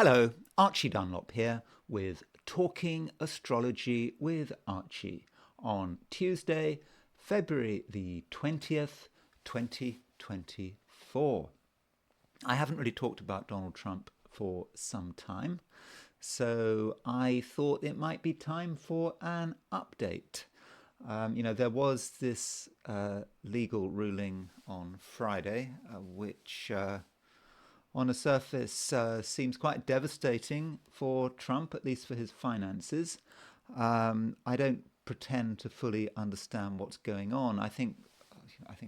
Hello, Archie Dunlop here with Talking Astrology with Archie on Tuesday, February the 20th, 2024. I haven't really talked about Donald Trump for some time, so I thought it might be time for an update. There was this legal ruling on Friday, which on the surface seems quite devastating for Trump, at least for his finances. I don't pretend to fully understand what's going on. I think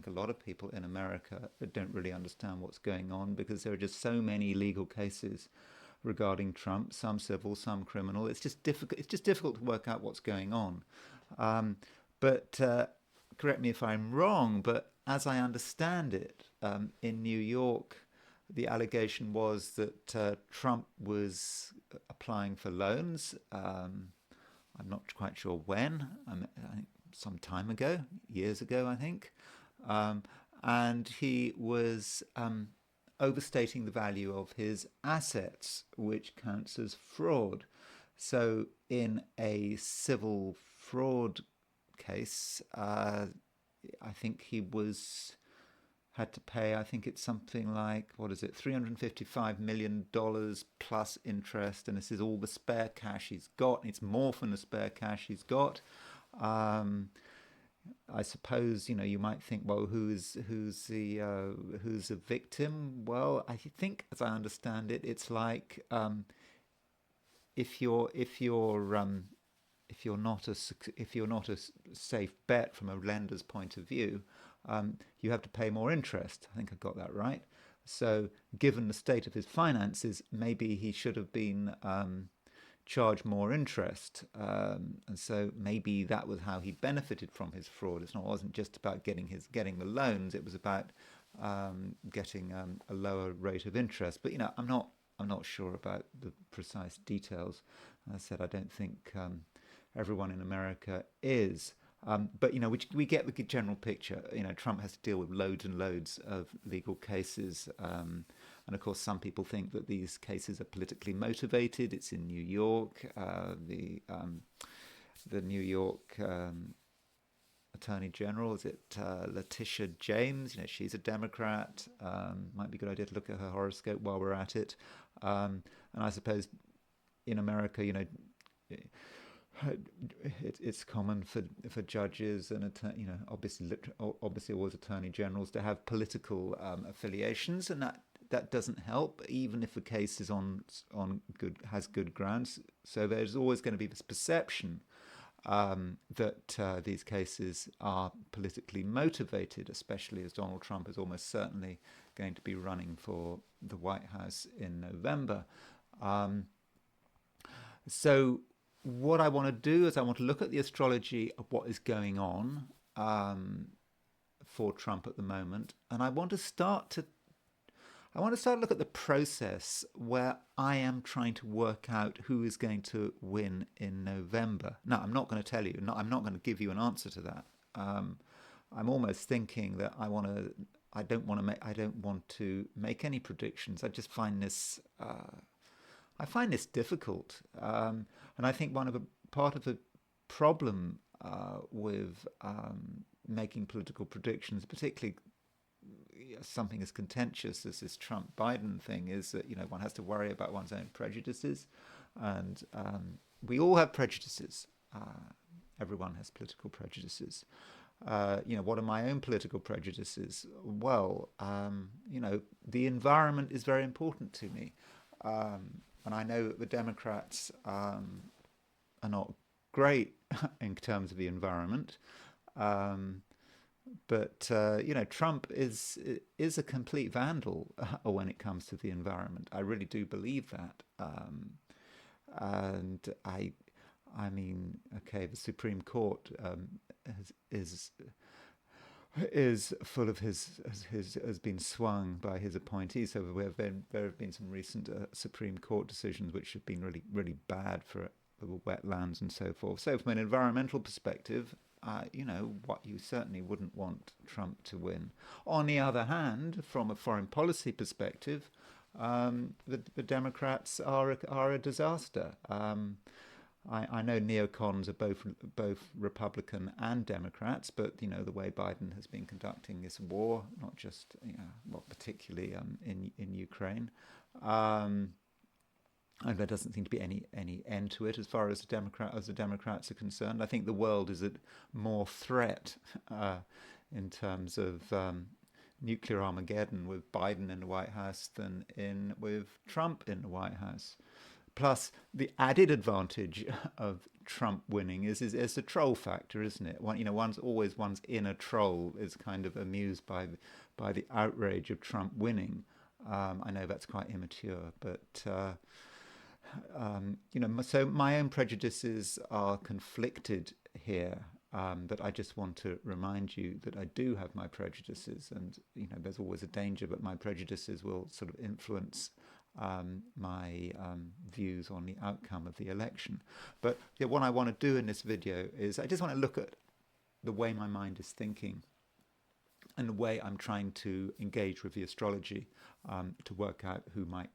a lot of people in America don't really understand what's going on because there are just so many legal cases regarding Trump, some civil, some criminal. It's just difficult. It's just difficult to work out what's going on. But correct me if I'm wrong. But as I understand it, in New York, the allegation was that Trump was applying for loans. I'm not quite sure when. I think some time ago, years ago, I think. Um, and he was overstating the value of his assets, which counts as fraud. So, in a civil fraud case, I think he was had to pay, I think it's something like, what is it, $355 million plus interest. And this is all the spare cash he's got. It's more from the spare cash he's got. Um, I suppose, you might think, well, who's the victim? Well, I think, as I understand it, it's like if you're if you're if you're not a safe bet from a lender's point of view, you have to pay more interest. I think I got that right. So, given the state of his finances, maybe he should have been charged more interest, and so maybe that was how he benefited from his fraud. It wasn't just about getting the loans; it was about getting a lower rate of interest. But I'm not sure about the precise details. As I said, I don't think everyone in America is. But we get the general picture. Trump has to deal with loads and loads of legal cases, and of course, some people think that these cases are politically motivated. It's in New York. The New York Attorney General, is it Letitia James? She's a Democrat. Might be a good idea to look at her horoscope while we're at it. And I suppose in America, it's common for judges and obviously always attorney generals to have political affiliations, and that doesn't help, even if a case is has good grounds. So there's always going to be this perception that these cases are politically motivated, especially as Donald Trump is almost certainly going to be running for the White House in November. So what I want to do is I want to look at the astrology of what is going on for Trump at the moment, and I want to start to look at the process where I am trying to work out who is going to win in November. Now, I'm not going to tell you. I'm not going to give you an answer to that. I'm almost thinking that I don't want to make any predictions. I just find this. I find this difficult, and I think part of the problem with making political predictions, particularly something as contentious as this Trump-Biden thing, is that one has to worry about one's own prejudices, and we all have prejudices. Everyone has political prejudices. What are my own political prejudices? Well, the environment is very important to me. And I know that the Democrats are not great in terms of the environment, but Trump is a complete vandal when it comes to the environment. I really do believe that, and I mean, okay, the Supreme Court is full of has been swung by his appointees. So there have been some recent Supreme Court decisions which have been really really bad for wetlands and so forth. So from an environmental perspective, what you certainly wouldn't want Trump to win. On the other hand, from a foreign policy perspective, the Democrats are a disaster. I know neocons are both Republican and Democrats, but you know the way Biden has been conducting this war, not just well, particularly in Ukraine, and there doesn't seem to be any end to it as far as the Democrats are concerned. I think the world is at more threat in terms of nuclear Armageddon with Biden in the White House than with Trump in the White House. Plus, the added advantage of Trump winning is the troll factor, isn't it? One's inner troll is kind of amused by the outrage of Trump winning. I know that's quite immature, but so my own prejudices are conflicted here. But I just want to remind you that I do have my prejudices, and there's always a danger that my prejudices will sort of influence my views on the outcome of the election. But what I want to do in this video is I just want to look at the way my mind is thinking and the way I'm trying to engage with the astrology to work out who might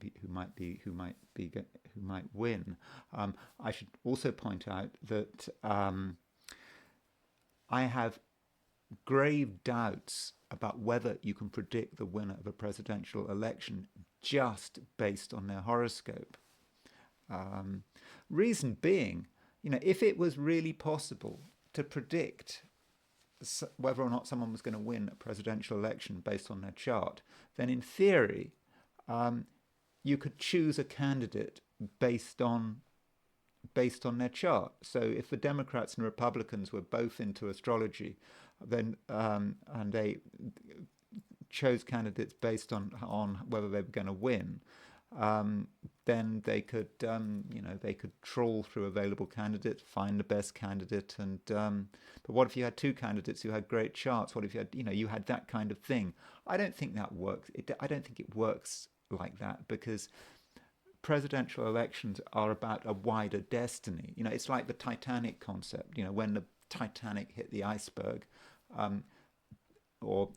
win. I should also point out that I have grave doubts about whether you can predict the winner of a presidential election just based on their horoscope. Reason being, if it was really possible to predict whether or not someone was going to win a presidential election based on their chart, then in theory, you could choose a candidate based on their chart. So if the Democrats and Republicans were both into astrology, then and they chose candidates based on whether they were going to win, then they could they could trawl through available candidates, find the best candidate, and but what if you had two candidates who had great charts? What if you had you had that kind of thing? I don't think that works. I don't think it works like that, because presidential elections are about a wider destiny. It's like the Titanic concept. When the Titanic hit the iceberg, or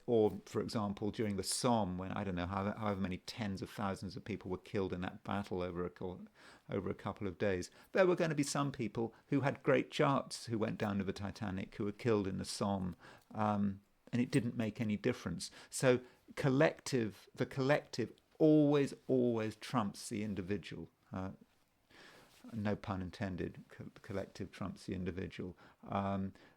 for example during the Somme, when I don't know however many tens of thousands of people were killed in that battle over a couple of days, there were going to be some people who had great charts who went down to the Titanic who were killed in the Somme, and it didn't make any difference. So the collective always trumps the individual. No pun intended. Collective trumps the individual.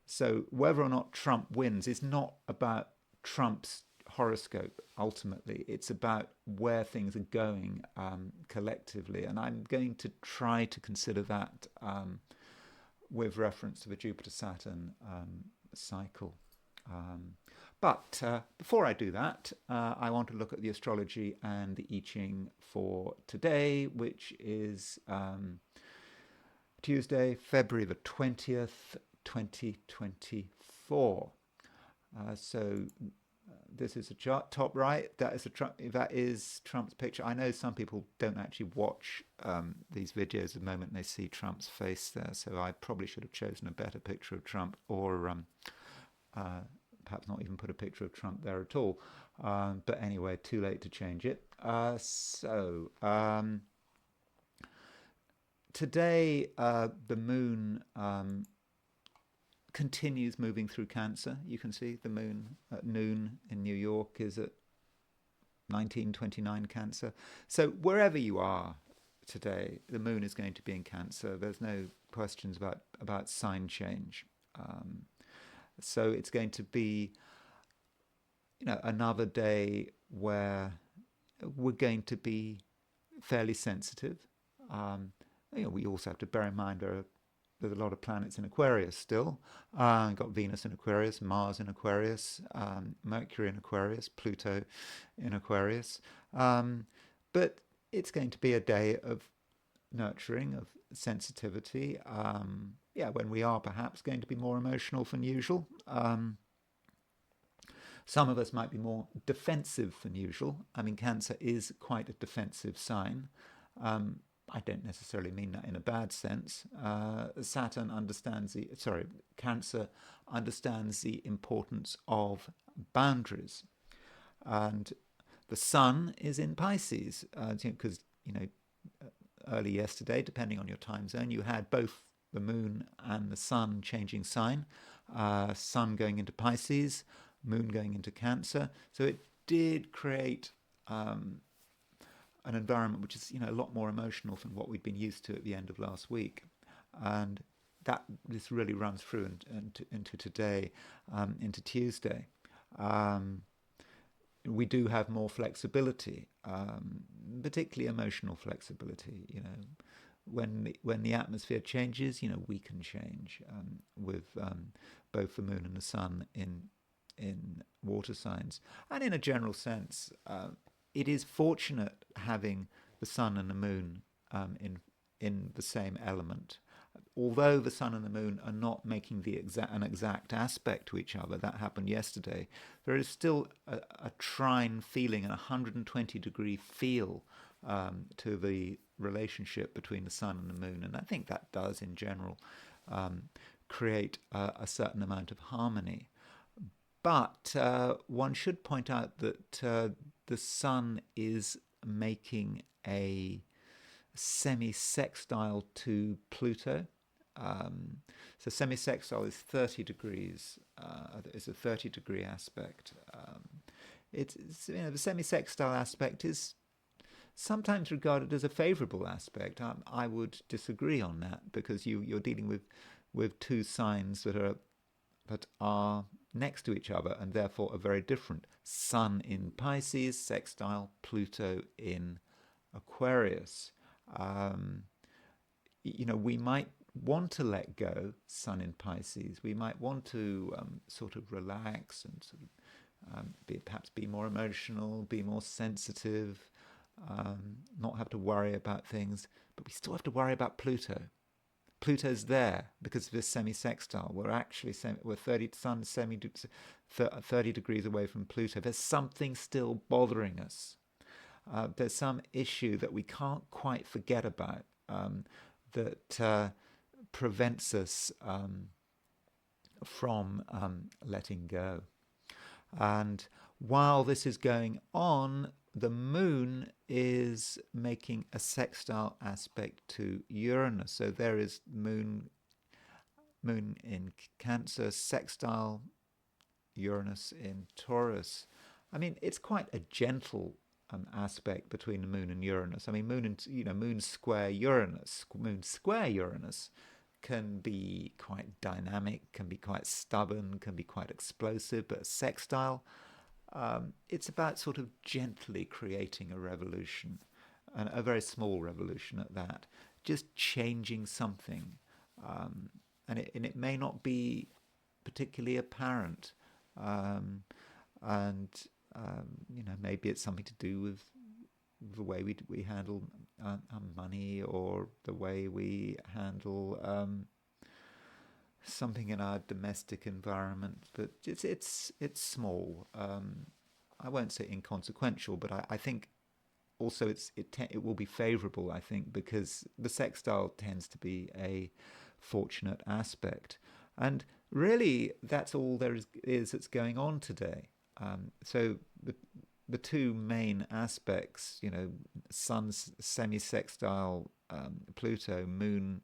So whether or not Trump wins is not about Trump's horoscope. Ultimately, it's about where things are going collectively, and I'm going to try to consider that with reference to the Jupiter-Saturn cycle. But before I do that, I want to look at the astrology and the I Ching for today, which is Tuesday, February the 20th, 2024. So this is a chart, top right. That is Trump's picture. I know some people don't actually watch these videos the moment they see Trump's face there, so I probably should have chosen a better picture of Trump, or perhaps not even put a picture of Trump there at all. But anyway, too late to change it. Today, the moon continues moving through Cancer. You can see the moon at noon in New York is at 1929 Cancer. So wherever you are today, the moon is going to be in Cancer. There's no questions about sign change. So it's going to be, another day where we're going to be fairly sensitive. We also have to bear in mind there's a lot of planets in Aquarius still. Got Venus in Aquarius, Mars in Aquarius, Mercury in Aquarius, Pluto in Aquarius. But it's going to be a day of nurturing, of sensitivity. When we are perhaps going to be more emotional than usual. Some of us might be more defensive than usual. I mean, Cancer is quite a defensive sign. I don't necessarily mean that in a bad sense. Cancer understands the importance of boundaries. And The sun is in Pisces, because, early yesterday, depending on your time zone, you had both the moon and the sun changing sign. Sun going into Pisces, moon going into Cancer. So it did create an environment which is, a lot more emotional than what we'd been used to at the end of last week. And this really runs through into today, into Tuesday. We do have more flexibility, particularly emotional flexibility. When the atmosphere changes, we can change, with both the moon and the sun in water signs. And in a general sense, it is fortunate having the sun and the moon in the same element. Although the sun and the moon are not making an exact aspect to each other, that happened yesterday, there is still a trine feeling, an 120-degree feel to the relationship between the sun and the moon. And I think that does, in general, create a certain amount of harmony. But one should point out that the sun is making a semi-sextile to Pluto. So semi-sextile is 30 degrees. It's a 30-degree aspect. The semi-sextile aspect is sometimes regarded as a favourable aspect. I would disagree on that, because you're dealing with two signs that are next to each other and therefore are very different. Sun in Pisces, sextile Pluto in Aquarius. We might want to let go, Sun in Pisces. We might want to sort of relax and sort of perhaps be more emotional, be more sensitive, not have to worry about things. But we still have to worry about Pluto. Pluto's there because of this semi-sextile. We're actually 30 degrees away from Pluto. There's something still bothering us. There's some issue that we can't quite forget about, that prevents us from letting go. And while this is going on, the moon is making a sextile aspect to Uranus. So there is moon in Cancer, sextile Uranus in Taurus. I mean, it's quite a gentle aspect between the moon and Uranus. I mean, moon square Uranus can be quite dynamic, can be quite stubborn, can be quite explosive, but a sextile, it's about sort of gently creating a revolution, and a very small revolution at that, just changing something, and it may not be particularly apparent, maybe it's something to do with the way we handle our money, or the way we handle something in our domestic environment. But it's small. I won't say inconsequential, but I think also it will be favourable, I think, because the sextile tends to be a fortunate aspect. And really, that's all there is that's going on today. So the two main aspects, Sun's semi-sextile Pluto, Moon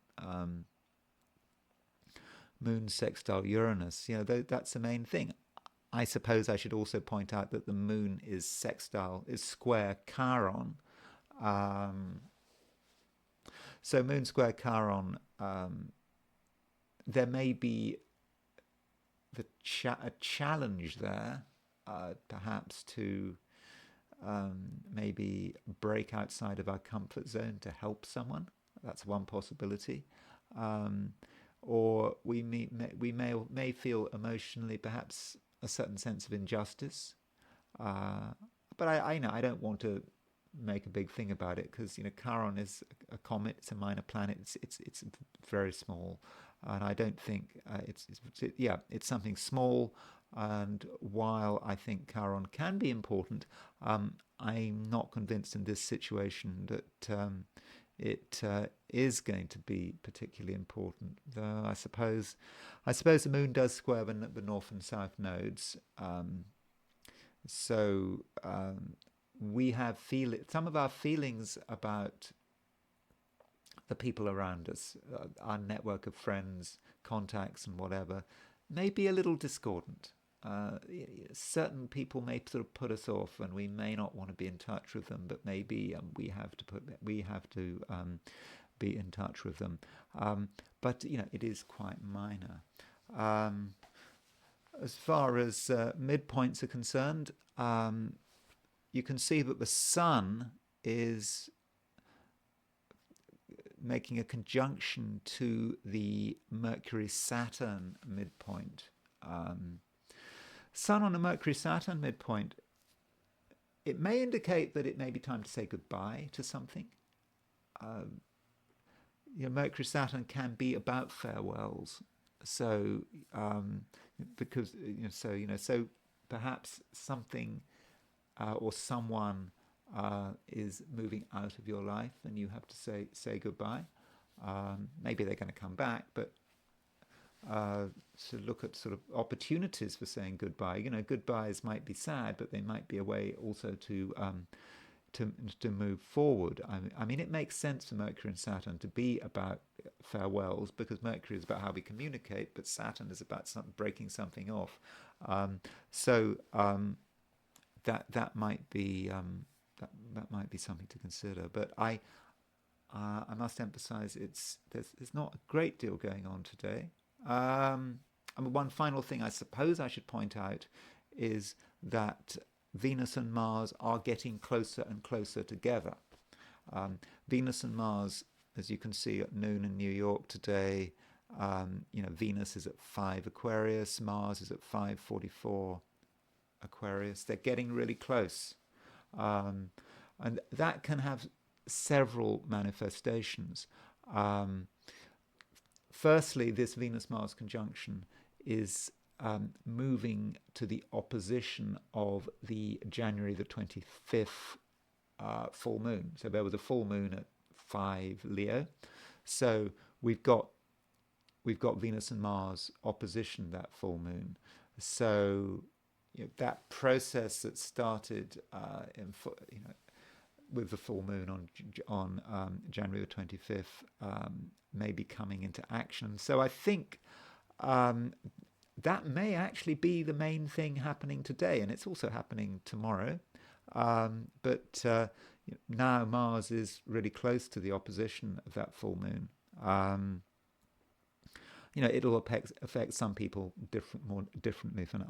sextile Uranus. That's the main thing. I suppose I should also point out that the Moon is square Chiron. So Moon square Chiron, there may be a challenge there, perhaps to maybe break outside of our comfort zone to help someone. That's one possibility. Or we may feel emotionally perhaps a certain sense of injustice. But I don't want to make a big thing about it, because Chiron is a comet, it's a minor planet, it's very small, and I don't think it's something small. And while I think Chiron can be important, I'm not convinced in this situation that it is going to be particularly important. Though I suppose the Moon does square the North and South nodes. So we have some of our feelings about the people around us, our network of friends, contacts, and whatever, may be a little discordant. Certain people may sort of put us off, and we may not want to be in touch with them. But maybe we have to be in touch with them. But it is quite minor. As far as midpoints are concerned, you can see that the Sun is making a conjunction to the Mercury-Saturn midpoint. Sun on a Mercury-Saturn midpoint, it may indicate that it may be time to say goodbye to something. Mercury-Saturn can be about farewells. So, because so perhaps something or someone is moving out of your life, and you have to say goodbye. Maybe they're going to come back, but to look at sort of opportunities for saying goodbye. Goodbyes might be sad, but they might be a way also to move forward. I mean, it makes sense for Mercury and Saturn to be about farewells, because Mercury is about how we communicate, but Saturn is about breaking something off. That might be that might be something to consider. But I must emphasize there's not a great deal going on today. One final thing I suppose I should point out is that Venus and Mars are getting closer and closer together. Venus and Mars, as you can see at noon in New York today, Venus is at 5 Aquarius, Mars is at 5:44 Aquarius. They're getting really close. And that can have several manifestations. Firstly, this Venus-Mars conjunction is moving to the opposition of the January the 25th full moon. So there was a full moon at 5 Leo. So we've got Venus and Mars opposition that full moon. So that process that started with the full moon on January the 25th may be coming into action. So I think that may actually be the main thing happening today, and it's also happening tomorrow. But now Mars is really close to the opposition of that full moon. It'll affect some people more differently than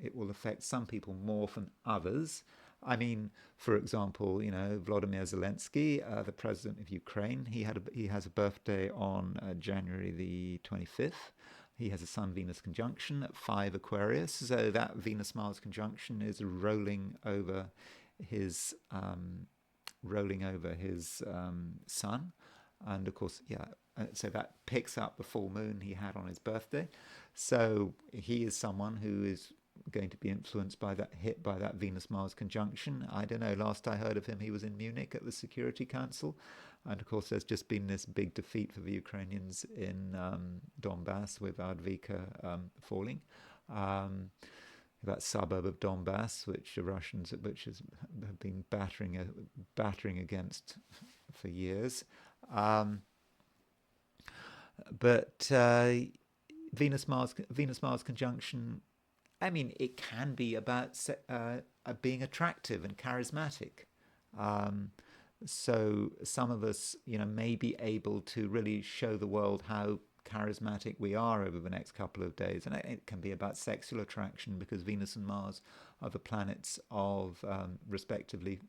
it will affect some people more than others. I mean, for example, Volodymyr Zelensky, the president of Ukraine, he has a birthday on January the 25th. He has a Sun-Venus conjunction at 5 Aquarius, so that Venus-Mars conjunction is rolling over his Sun, and of course, so that picks up the full moon he had on his birthday. So he is someone who is going to be influenced by that Venus-Mars conjunction. I don't know, last I heard of him, he was in Munich at the Security Council. And of course, there's just been this big defeat for the Ukrainians in Donbass with Advika falling. That suburb of Donbass, which the Russians have been battering against for years. But Venus-Mars conjunction, I mean, it can be about being attractive and charismatic. So some of us, may be able to really show the world how charismatic we are over the next couple of days. And it can be about sexual attraction, because Venus and Mars are the planets of, respectively,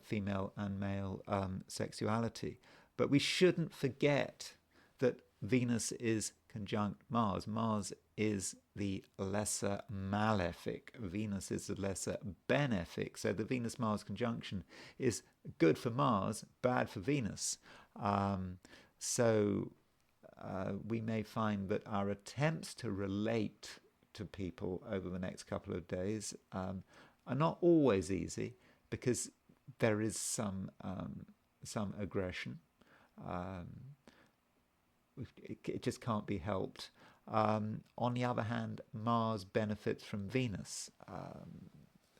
female and male sexuality. But we shouldn't forget that Venus is conjunct Mars. Mars is the lesser malefic. Venus is the lesser benefic. So the Venus-Mars conjunction is good for Mars, bad for Venus. We may find that our attempts to relate to people over the next couple of days are not always easy, because there is some aggression. It just can't be helped. On the other hand, Mars benefits from Venus.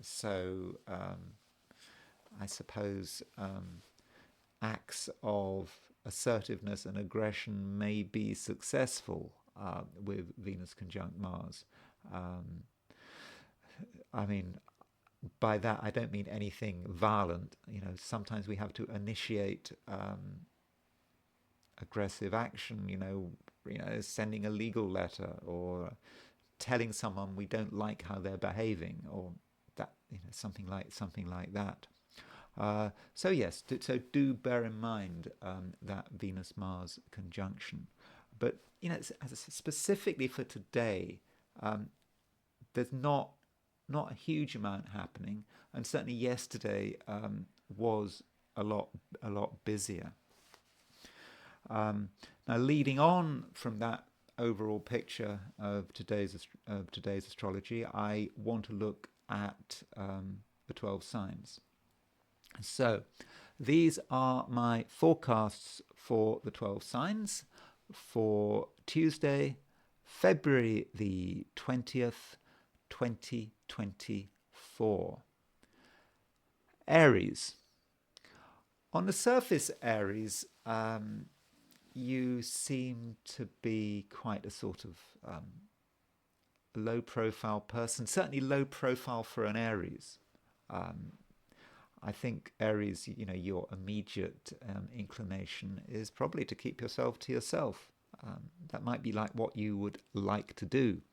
So I suppose acts of assertiveness and aggression may be successful with Venus conjunct Mars. Um, I mean, by that I don't mean anything violent. Sometimes we have to initiate aggressive action. Sending a legal letter or telling someone we don't like how they're behaving, or that something like that. So yes, so do bear in mind that Venus-Mars conjunction. But specifically for today, there's not a huge amount happening, and certainly yesterday was a lot busier. Now, leading on from that overall picture of today's astrology, I want to look at the 12 signs. So these are my forecasts for the 12 signs for Tuesday, February the 20th, 2024. Aries. On the surface, Aries, you seem to be quite a sort of low-profile person, certainly low profile for an Aries. I think Aries, your immediate inclination is probably to keep yourself to yourself. That might be like what you would like to do.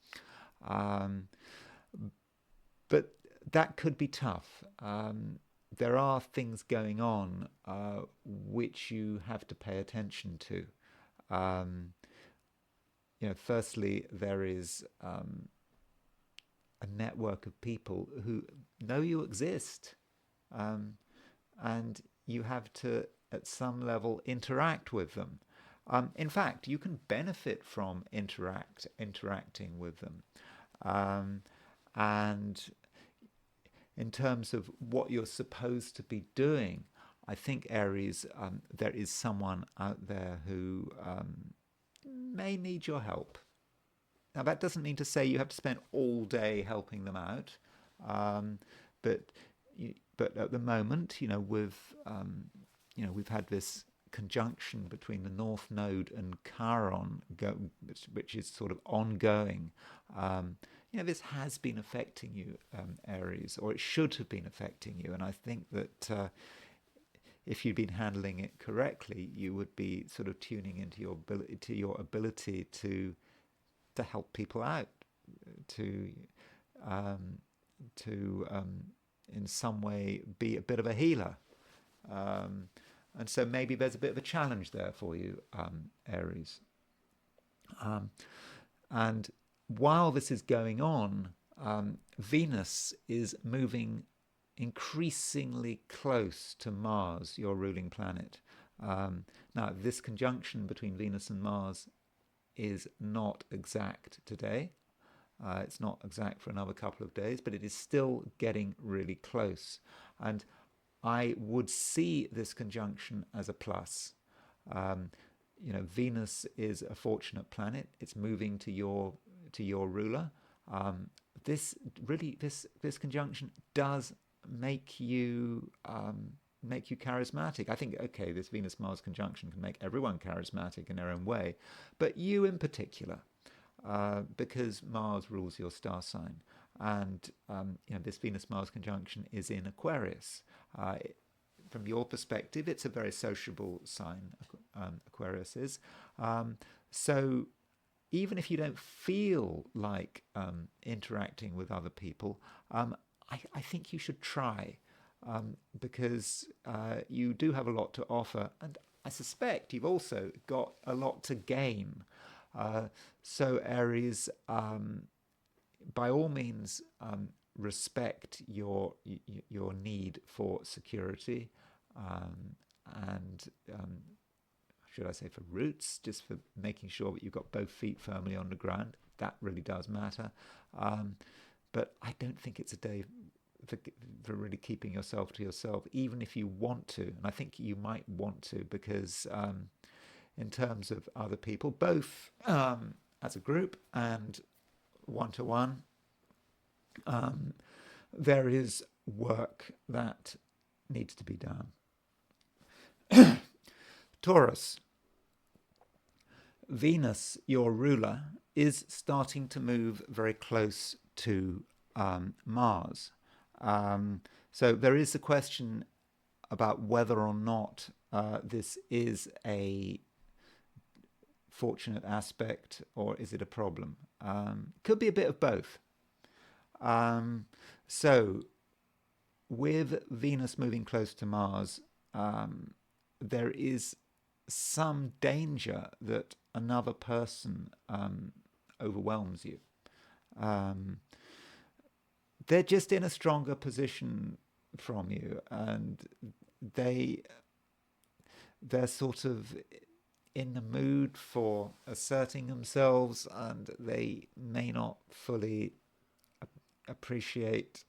But that could be tough. There are things going on which you have to pay attention to. Firstly, there is a network of people who know you exist, and you have to, at some level, interact with them. In fact, you can benefit from interacting with them. And in terms of what you're supposed to be doing, I think, Aries, there is someone out there who may need your help. Now, that doesn't mean to say you have to spend all day helping them out, but at the moment, we've had this conjunction between the North Node and Chiron, which is sort of ongoing. This has been affecting you, Aries, or it should have been affecting you. And I think that if you'd been handling it correctly, you would be sort of tuning into your ability to help people out, to in some way be a bit of a healer. And so maybe there's a bit of a challenge there for you, Aries. And while this is going on, Venus is moving increasingly close to Mars, your ruling planet. Now, this conjunction between Venus and Mars is not exact today. It's not exact for another couple of days, but it is still getting really close. And I would see this conjunction as a plus. Venus is a fortunate planet. It's moving to your ruler. This conjunction does make you charismatic. I think, okay, this Venus-Mars conjunction can make everyone charismatic in their own way, but you in particular, because Mars rules your star sign, and this Venus-Mars conjunction is in Aquarius. From your perspective, it's a very sociable sign, Aquarius is. So even if you don't feel like interacting with other people, I think you should try, because you do have a lot to offer, and I suspect you've also got a lot to gain. So Aries, by all means, respect your need for security, and should I say for roots, just for making sure that you've got both feet firmly on the ground. That really does matter. But I don't think it's a day for really keeping yourself to yourself, even if you want to. And I think you might want to, because in terms of other people, both as a group and one-to-one, there is work that needs to be done. Taurus, Venus, your ruler, is starting to move very close to Mars. So there is a question about whether or not this is a fortunate aspect or is it a problem. Could be a bit of both. So with Venus moving close to Mars, there is some danger that another person overwhelms you. They're just in a stronger position from you, and they're sort of in the mood for asserting themselves, and they may not fully appreciate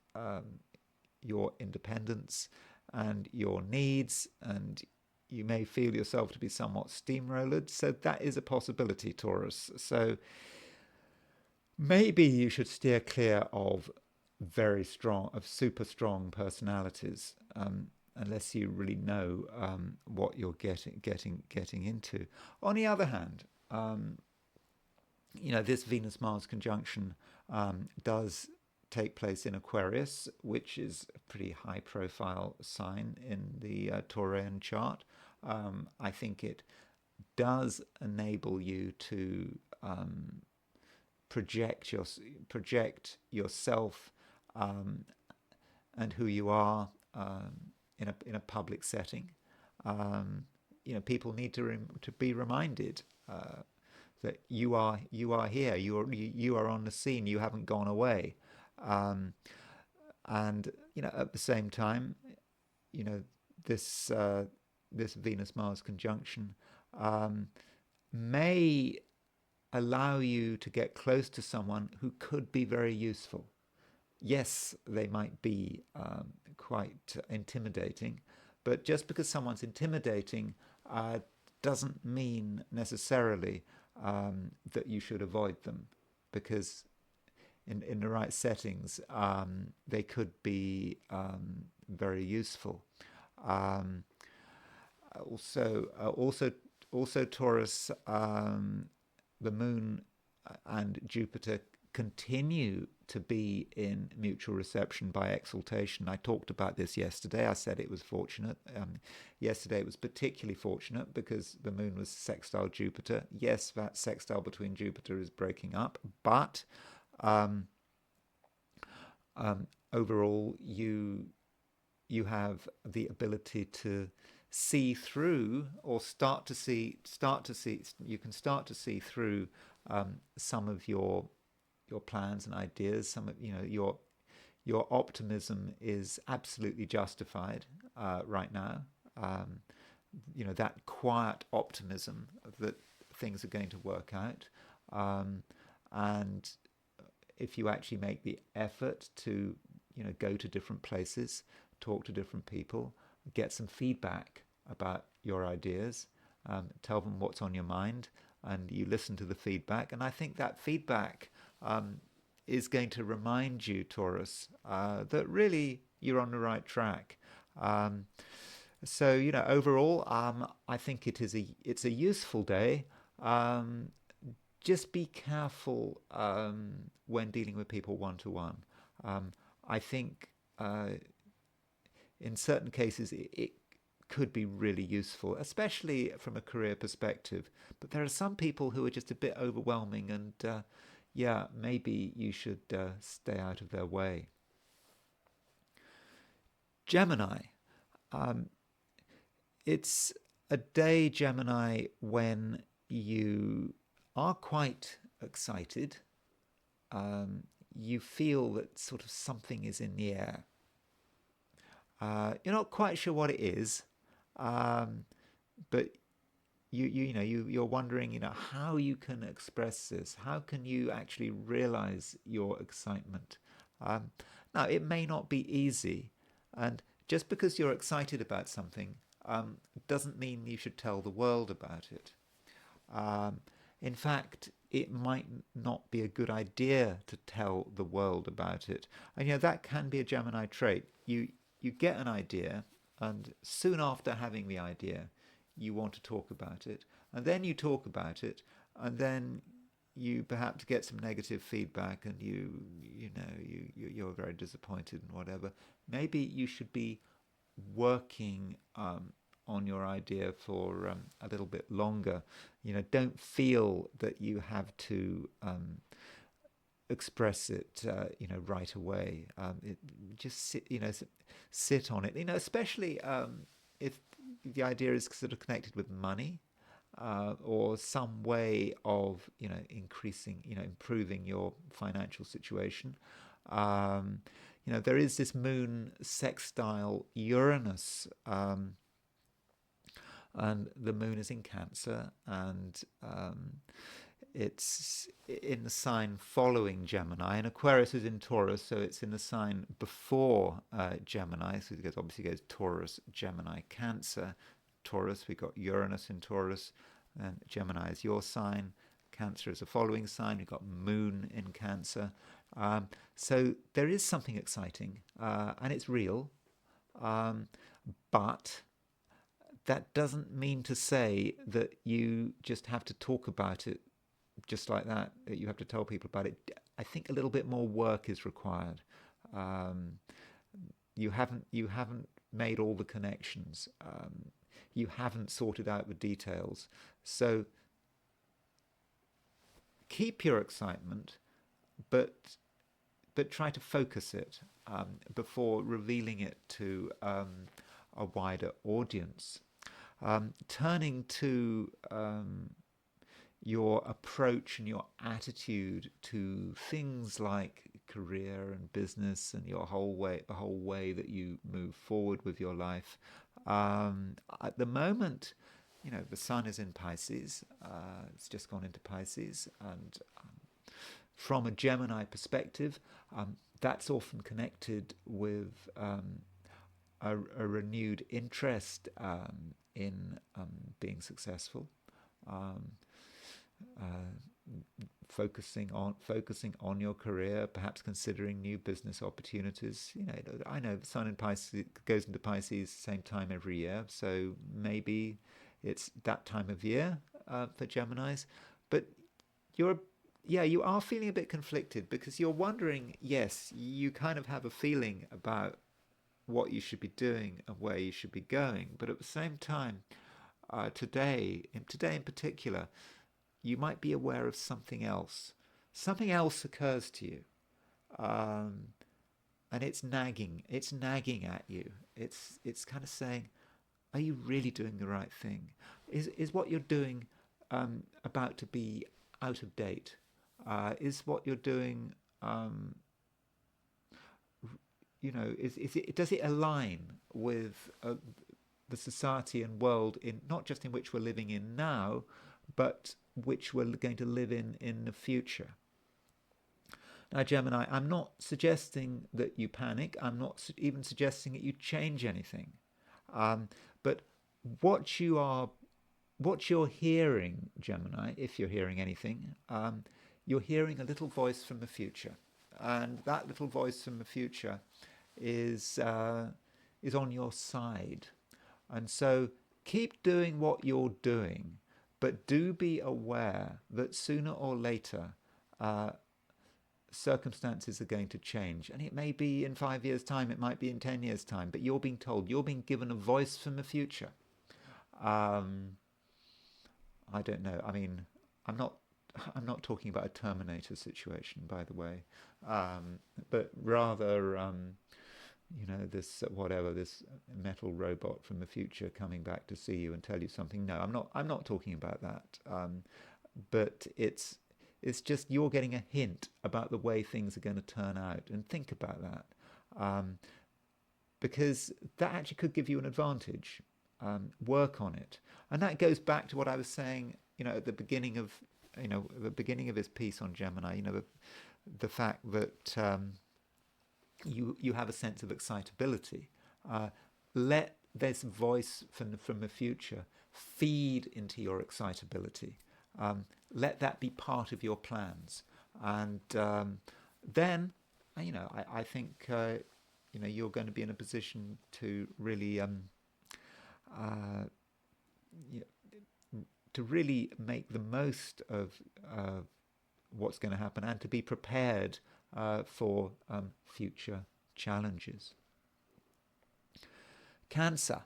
your independence and your needs, and you may feel yourself to be somewhat steamrollered. So that is a possibility, Taurus. So maybe you should steer clear of super strong personalities, unless you really know what you're getting into. On the other hand, this Venus-Mars conjunction does take place in Aquarius, which is a pretty high-profile sign in the Taurian chart. I think it does enable you to project yourself and who you are in a public setting. People need to be reminded that you are here. You are on the scene. You haven't gone away. And at the same time, this Venus-Mars conjunction may allow you to get close to someone who could be very useful. Yes, they might be quite intimidating, but just because someone's intimidating doesn't mean necessarily that you should avoid them, because in the right settings they could be very useful. Also, Taurus, the Moon and Jupiter continue to be in mutual reception by exaltation. I talked about this yesterday. I said it was fortunate. Yesterday it was particularly fortunate because the Moon was sextile Jupiter. Yes, that sextile between Jupiter is breaking up, but overall you have the ability to see through, or start to see through some of your plans and ideas. Some of your optimism is absolutely justified right now. That quiet optimism that things are going to work out, and if you actually make the effort to go to different places, talk to different people, get some feedback about your ideas, tell them what's on your mind, and you listen to the feedback. And I think that feedback is going to remind you, Taurus, that really you're on the right track. So overall, I think it's a useful day. Just be careful when dealing with people one-to-one. I think in certain cases it could be really useful, especially from a career perspective. But there are some people who are just a bit overwhelming, and maybe you should stay out of their way. Gemini. It's a day, Gemini, when you are quite excited. You feel that sort of something is in the air. You're not quite sure what it is, but you're wondering, how you can express this. How can you actually realize your excitement? Now, it may not be easy, and just because you're excited about something doesn't mean you should tell the world about it. In fact, it might not be a good idea to tell the world about it. And that can be a Gemini trait. You get an idea, and soon after having the idea, you want to talk about it, and then you talk about it, and then you perhaps get some negative feedback, and you're very disappointed and whatever. Maybe you should be working on your idea for a little bit longer. Don't feel that you have to express it, right away. Just sit on it. Especially if the idea is sort of connected with money, or some way of improving your financial situation. There is this moon sextile Uranus, and the moon is in Cancer, and it's in the sign following Gemini, and Aquarius is in Taurus, so it's in the sign before Gemini. So it obviously goes Taurus, Gemini, Cancer. Taurus, we've got Uranus in Taurus, and Gemini is your sign. Cancer is a following sign. We've got Moon in Cancer. So there is something exciting, and it's real, but that doesn't mean to say that you just have to talk about it just like that you have to tell people about it. I think a little bit more work is required. You haven't made all the connections. You haven't sorted out the details. So keep your excitement, but try to focus it before revealing it to a wider audience. Turning to your approach and your attitude to things like career and business, and the whole way that you move forward with your life. At the moment, the sun is in Pisces. It's just gone into Pisces, and from a Gemini perspective, that's often connected with a renewed interest in being successful. Focusing on your career, perhaps considering new business opportunities. I know the sun in Pisces goes into Pisces same time every year, so maybe it's that time of year for Geminis. But you are feeling a bit conflicted, because you're wondering, yes, you kind of have a feeling about what you should be doing and where you should be going, but at the same time, today in particular, you might be aware of something else. Something else occurs to you, and it's nagging. It's nagging at you. It's kind of saying, "Are you really doing the right thing? Is what you're doing about to be out of date? Is what you're doing, does it align with the society and world not just in which we're living in now, but which we're going to live in the future?" Now, Gemini, I'm not suggesting that you panic. I'm not even suggesting that you change anything. But what you're hearing, Gemini, if you're hearing anything, you're hearing a little voice from the future, and that little voice from the future is on your side, and so keep doing what you're doing. But do be aware that sooner or later, circumstances are going to change. And it may be in 5 years' time, it might be in 10 years' time, but you're being told, you're being given a voice from the future. I don't know. I mean, I'm not talking about a Terminator situation, by the way, but rather, this metal robot from the future coming back to see you and tell you something. No, I'm not talking about that. But it's just you're getting a hint about the way things are going to turn out, and think about that, because that actually could give you an advantage. Work on it, and that goes back to what I was saying, at the beginning of his piece on Gemini. The fact that you have a sense of excitability. Let this voice from the future feed into your excitability. let that be part of your plans. And then, I think, you're going to be in a position to really, uh, y- to really make the most of what's going to happen and to be prepared for future challenges. Cancer.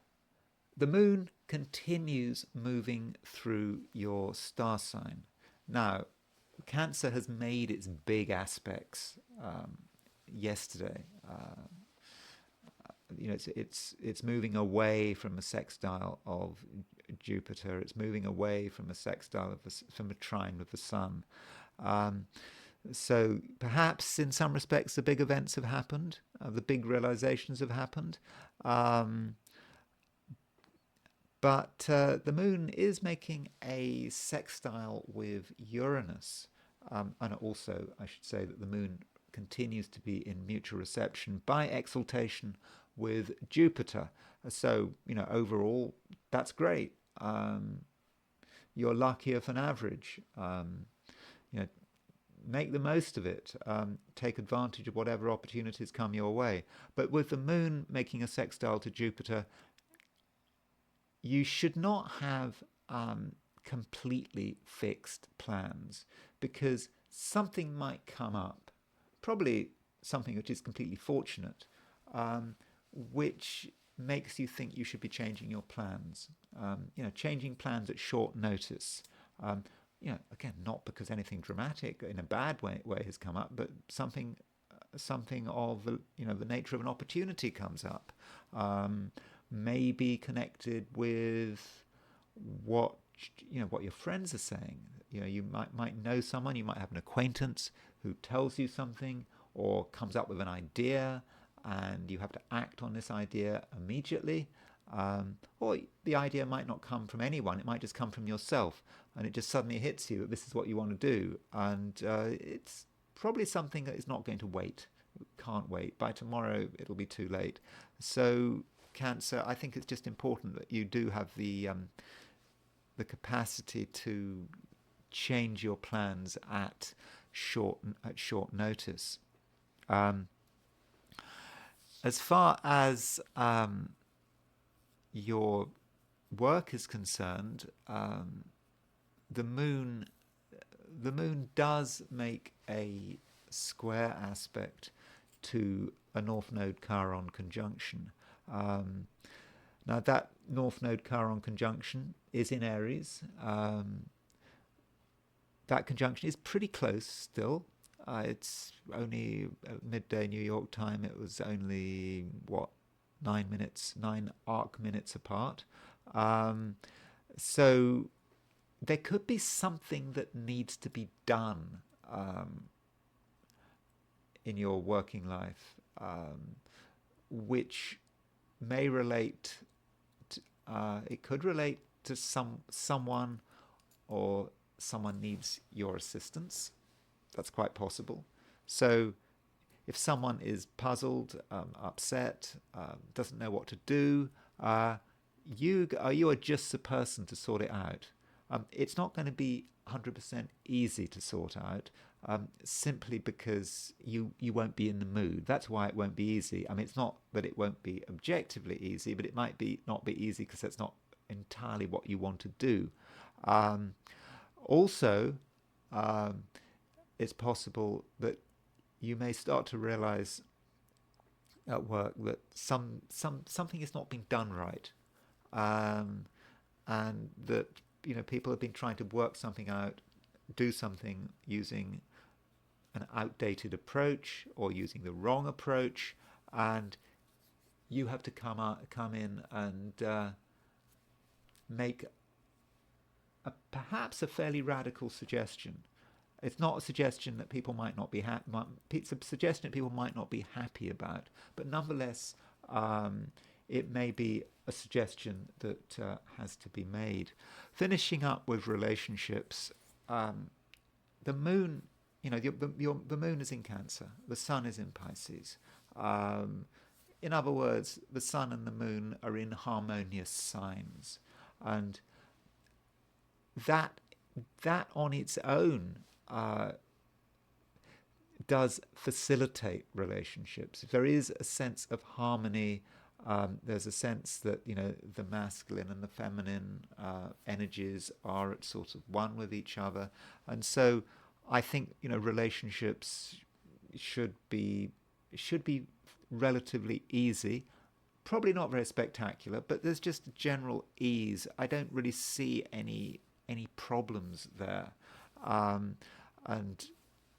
The moon continues moving through your star sign. Now, Cancer has made its big aspects yesterday. It's moving away from a sextile of Jupiter. It's moving away from a sextile from a trine with the Sun. So perhaps in some respects the big events have happened, the big realizations have happened. But the moon is making a sextile with Uranus. And also, I should say that the moon continues to be in mutual reception by exaltation with Jupiter. So, overall, that's great. You're luckier than average. Make the most of it. Take advantage of whatever opportunities come your way. But with the moon making a sextile to Jupiter, you should not have completely fixed plans, because something might come up, probably something which is completely fortunate, which makes you think you should be changing your plans. Changing plans at short notice. Again, not because anything dramatic in a bad way has come up, but something of the nature of an opportunity comes up. Maybe connected with what your friends are saying. You might know someone, you might have an acquaintance who tells you something or comes up with an idea, and you have to act on this idea immediately. Or the idea might not come from anyone, it might just come from yourself, and it just suddenly hits you that this is what you want to do. And it's probably something that is not going to wait, can't wait. By tomorrow it'll be too late. So Cancer, I think it's just important that you do have the capacity to change your plans at short notice. As far as your work is concerned, the moon does make a square aspect to a North Node Chiron conjunction. Now that North Node Chiron conjunction is in Aries. That conjunction is pretty close still. It's only midday New York time. It was only 9 arc minutes apart. So there could be something that needs to be done in your working life, which may relate to, it could relate to someone, or someone needs your assistance. That's quite possible. So if someone is puzzled, upset, doesn't know what to do, you are just the person to sort it out. It's not going to be 100% easy to sort out, simply because you won't be in the mood. That's why it won't be easy. I mean, it's not that it won't be objectively easy, but it might not be easy because that's not entirely what you want to do. Also, it's possible that you may start to realize at work that something is not being done right, and that people have been trying to work something out, do something using an outdated approach or using the wrong approach, and you have to come in and make perhaps a fairly radical suggestion. It's not a suggestion that people might not be it's a suggestion that people might not be happy about, but nonetheless, it may be a suggestion that has to be made. Finishing up with relationships, the moon, the moon is in Cancer, the sun is in Pisces. In other words, the sun and the moon are in harmonious signs, and that that on its own does facilitate relationships. There is a sense of harmony. There's a sense that, you know, the masculine and the feminine energies are at sort of one with each other. And so I think, you know, relationships should be relatively easy. Probably not very spectacular, but there's just a general ease. I don't really see any problems there. And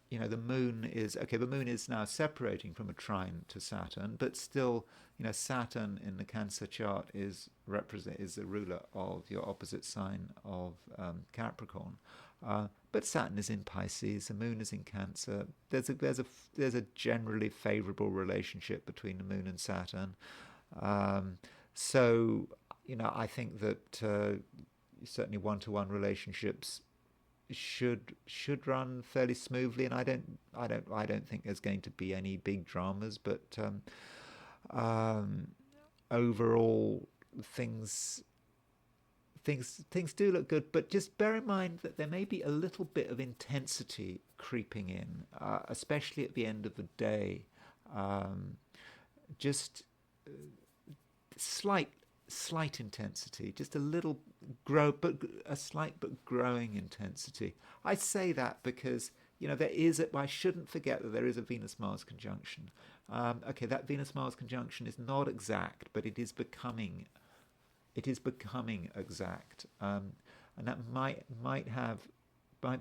you know, the moon is now separating from a trine to Saturn, but still, you know, Saturn in the Cancer chart is the ruler of your opposite sign of Capricorn. But Saturn is in Pisces, the moon is in Cancer. There's a generally favourable relationship between the moon and Saturn. So, you know, I think that certainly one-to-one relationships should run fairly smoothly, and I don't think there's going to be any big dramas. But overall, things do look good. But just bear in mind that there may be a little bit of intensity creeping in, especially at the end of the day. Just slight intensity, just a little slight but growing intensity. I say that because, you know, I shouldn't forget that there is a Venus-Mars conjunction. Okay, that Venus-Mars conjunction is not exact, but it is becoming exact, and that might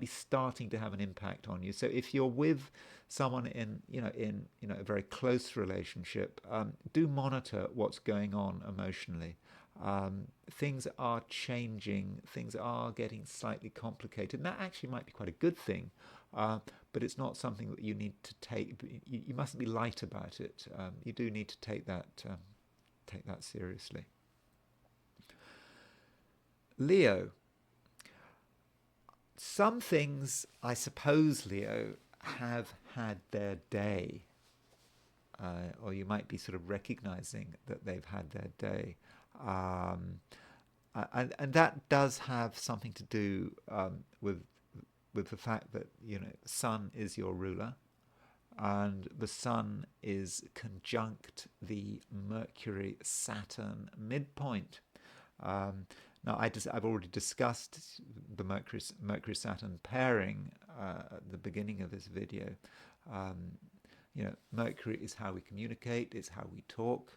be starting to have an impact on you. So if you're with someone in a very close relationship, do monitor what's going on emotionally. Things are changing, things are getting slightly complicated, and that actually might be quite a good thing, but it's not something that you need to take. You mustn't be light about it. You do need to take that seriously. Leo. Some things, I suppose, Leo, have had their day, or you might be sort of recognizing that they've had their day. And that does have something to do with the fact that, you know, Sun is your ruler, and the Sun is conjunct the Mercury-Saturn midpoint. Now, I've already discussed the Mercury-Saturn pairing at the beginning of this video. You know, Mercury is how we communicate, it's how we talk.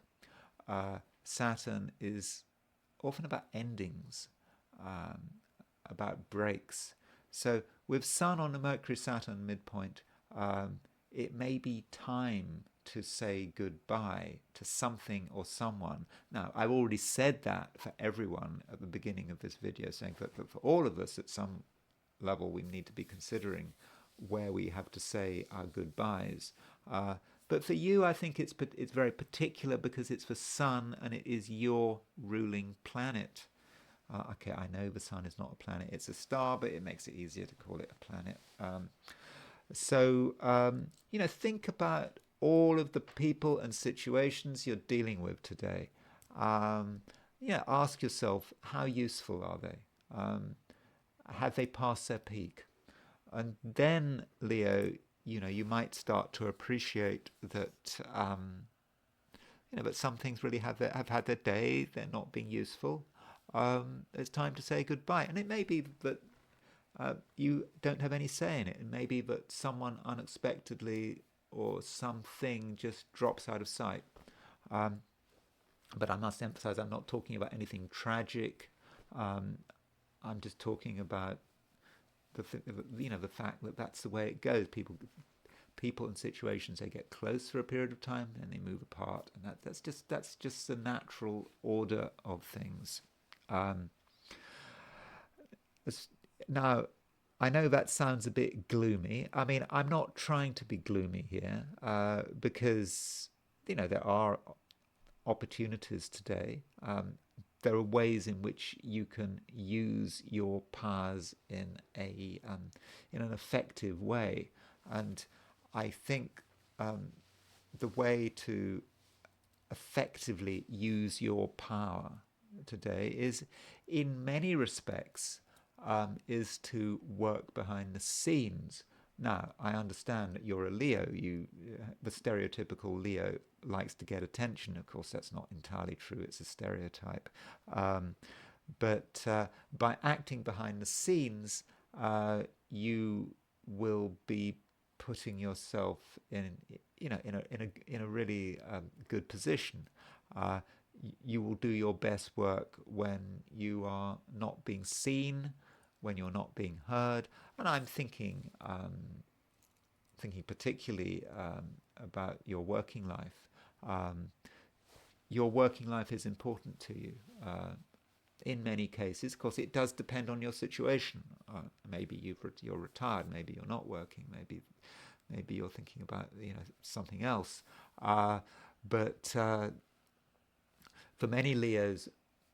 Saturn is often about endings, about breaks. So with Sun on the Mercury-Saturn midpoint, it may be time to say goodbye to something or someone. Now, I've already said that for everyone at the beginning of this video, saying that for all of us at some level we need to be considering where we have to say our goodbyes. But for you, I think it's very particular because it's the Sun and it is your ruling planet. Okay, I know the Sun is not a planet, it's a star, but it makes it easier to call it a planet. So, you know, think about all of the people and situations you're dealing with today. Yeah, ask yourself, how useful are they? Have they passed their peak? And then, Leo, you know, you might start to appreciate that, you know, that some things really have had their day. They're not being useful. It's time to say goodbye. And it may be that you don't have any say in it. It may be that someone unexpectedly or something just drops out of sight. But I must emphasize, I'm not talking about anything tragic. I'm just talking about the fact that that's the way it goes. People and situations, they get close for a period of time, then they move apart, and that's just the natural order of things. Now, I know that sounds a bit gloomy. I mean, I'm not trying to be gloomy here, because, you know, there are opportunities today. There are ways in which you can use your powers in an effective way, and I think the way to effectively use your power today is, in many respects, is to work behind the scenes. Now, I understand that you're a Leo. The stereotypical Leo likes to get attention. Of course, that's not entirely true. It's a stereotype. But by acting behind the scenes, you will be putting yourself in, in a really good position. You will do your best work when you are not being seen, when you're not being heard. And I'm thinking particularly about your working life. Your working life is important to you. In many cases, of course, it does depend on your situation. Maybe you're retired, maybe you're not working, maybe you're thinking about something else. But for many Leos,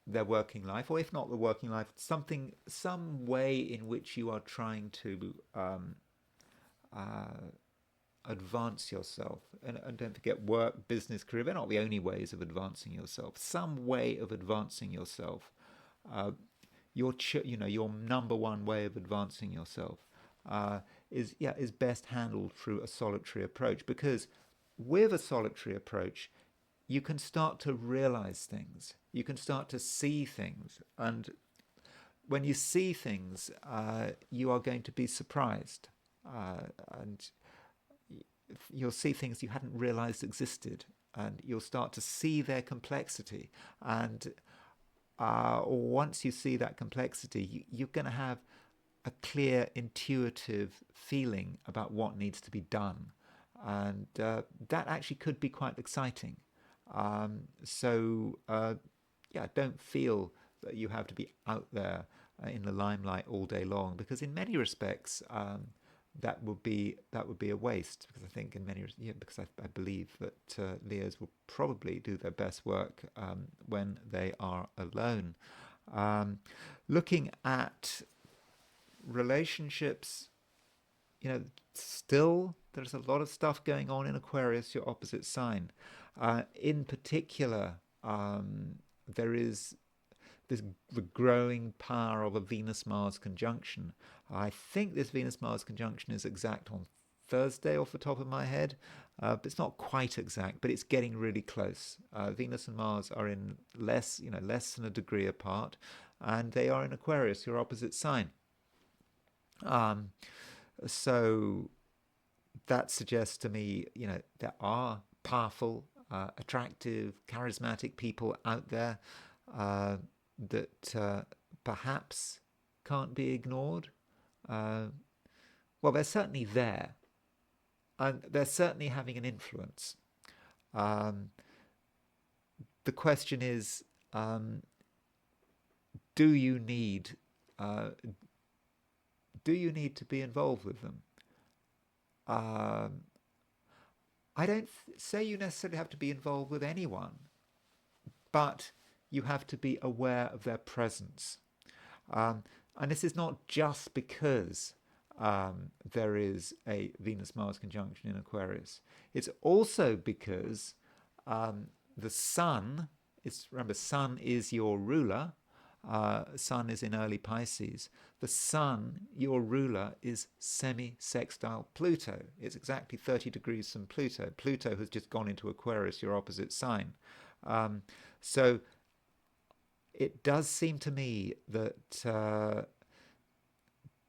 their working life, or if not the working life, some way in which you are trying to advance yourself. And don't forget, work, business, career, they're not the only ways of advancing yourself. Some way of advancing yourself, your number one way of advancing yourself is best handled through a solitary approach, because with a solitary approach you can start to realize things, you can start to see things, and when you see things, you are going to be surprised, and you'll see things you hadn't realized existed, and you'll start to see their complexity. And once you see that complexity, you're going to have a clear, intuitive feeling about what needs to be done. And that actually could be quite exciting. Don't feel that you have to be out there in the limelight all day long, because in many respects, that would be a waste. Because I think I believe that Leos will probably do their best work when they are alone. Looking at relationships, still there's a lot of stuff going on in Aquarius, your opposite sign. In particular, there is the growing power of a Venus-Mars conjunction. I think this Venus-Mars conjunction is exact on Thursday off the top of my head, but it's not quite exact, but it's getting really close. Venus and Mars are in less than a degree apart, and they are in Aquarius, your opposite sign. So that suggests to me, there are powerful, attractive, charismatic people out there that perhaps can't be ignored. Well, they're certainly there, and they're certainly having an influence. The question is, do you need to be involved with them? I don't say you necessarily have to be involved with anyone, but you have to be aware of their presence. And this is not just because there is a Venus-Mars conjunction in Aquarius. It's also because the Sun, remember, Sun is your ruler. Sun is in early Pisces. The Sun, your ruler, is semi-sextile Pluto. It's exactly 30 degrees from Pluto. Pluto has just gone into Aquarius, your opposite sign. So it does seem to me that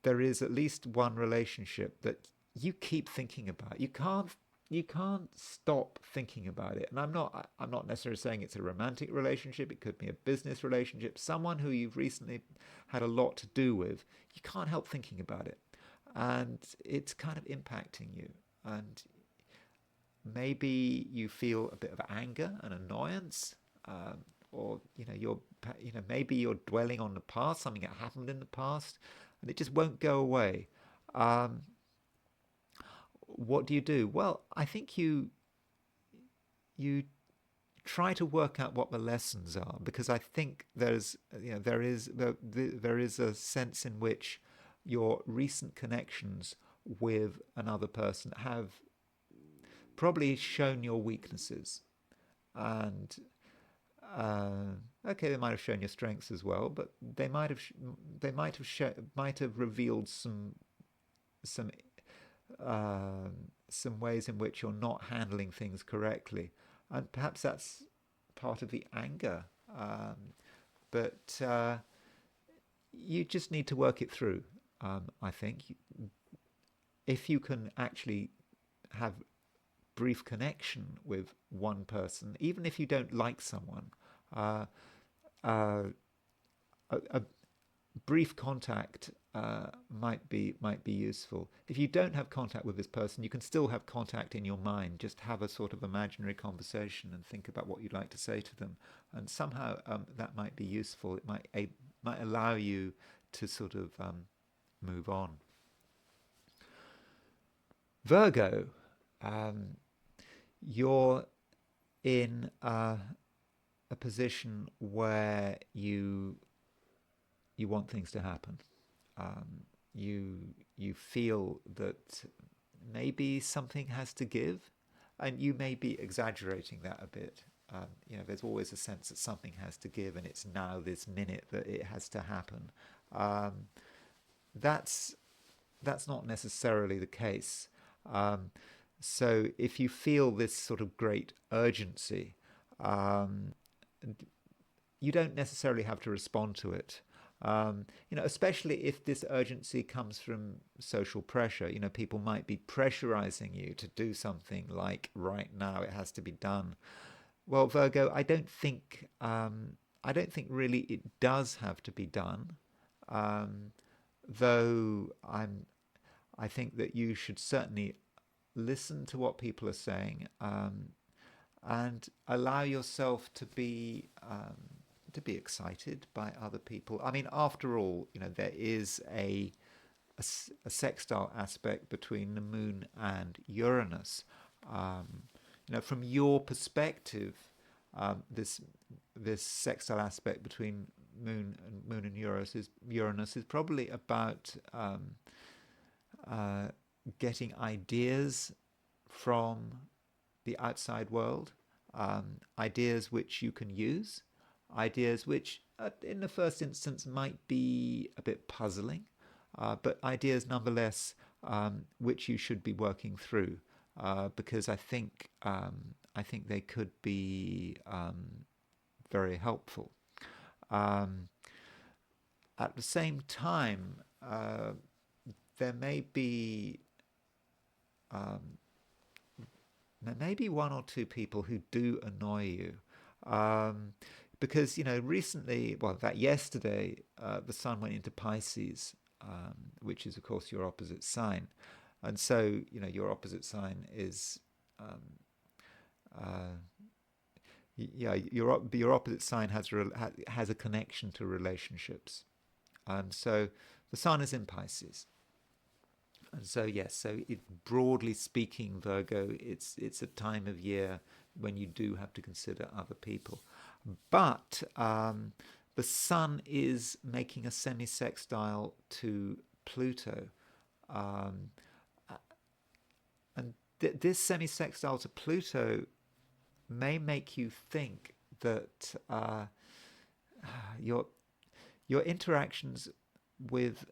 there is at least one relationship that you keep thinking about. You can't stop thinking about it. And I'm not necessarily saying it's a romantic relationship. It could be a business relationship, someone who you've recently had a lot to do with. You can't help thinking about it, and it's kind of impacting you. And maybe you feel a bit of anger and annoyance, or maybe you're dwelling on the past, something that happened in the past, and it just won't go away. What do you do? Well, I think you try to work out what the lessons are, because I think there is a sense in which your recent connections with another person have probably shown your weaknesses, and Okay, they might have shown your strengths as well, but they might have revealed some uh, some ways in which you're not handling things correctly, and perhaps that's part of the anger. But you just need to work it through. I think if you can actually have brief connection with one person, even if you don't like someone, uh, uh, a brief contact might be useful. If you don't have contact with this person, you can still have contact in your mind. Just have a sort of imaginary conversation and think about what you'd like to say to them, and somehow that might be useful. It might allow you to sort of move on. Virgo, um, you're in a position where you want things to happen. You feel that maybe something has to give, and you may be exaggerating that a bit. There's always a sense that something has to give, and it's now this minute that it has to happen. Um, that's that's not necessarily the case. Um, so if you feel this sort of great urgency, um, you don't necessarily have to respond to it. Especially if this urgency comes from social pressure. People might be pressurizing you to do something like right now it has to be done. Well, Virgo, I don't think really it does have to be done. Um, though I think that you should certainly listen to what people are saying, and allow yourself to be excited by other people. I mean, after all, there is a sextile aspect between the moon and Uranus. Um, from your perspective, this sextile aspect between moon and Uranus is probably about uh, getting ideas from the outside world, ideas which you can use, ideas which, in the first instance, might be a bit puzzling, but ideas nonetheless which you should be working through, because I think they could be very helpful. Um, at the same time, there may be um, there may be one or two people who do annoy you. Um, because, recently, well, in fact, yesterday, the sun went into Pisces, which is, of course, your opposite sign. And so, your opposite sign is, um, uh, your opposite sign has a connection to relationships. And so the sun is in Pisces. And so yes, broadly speaking, Virgo, it's a time of year when you do have to consider other people. But the Sun is making a semi-sextile to Pluto, um, and this semi-sextile to Pluto may make you think that your interactions with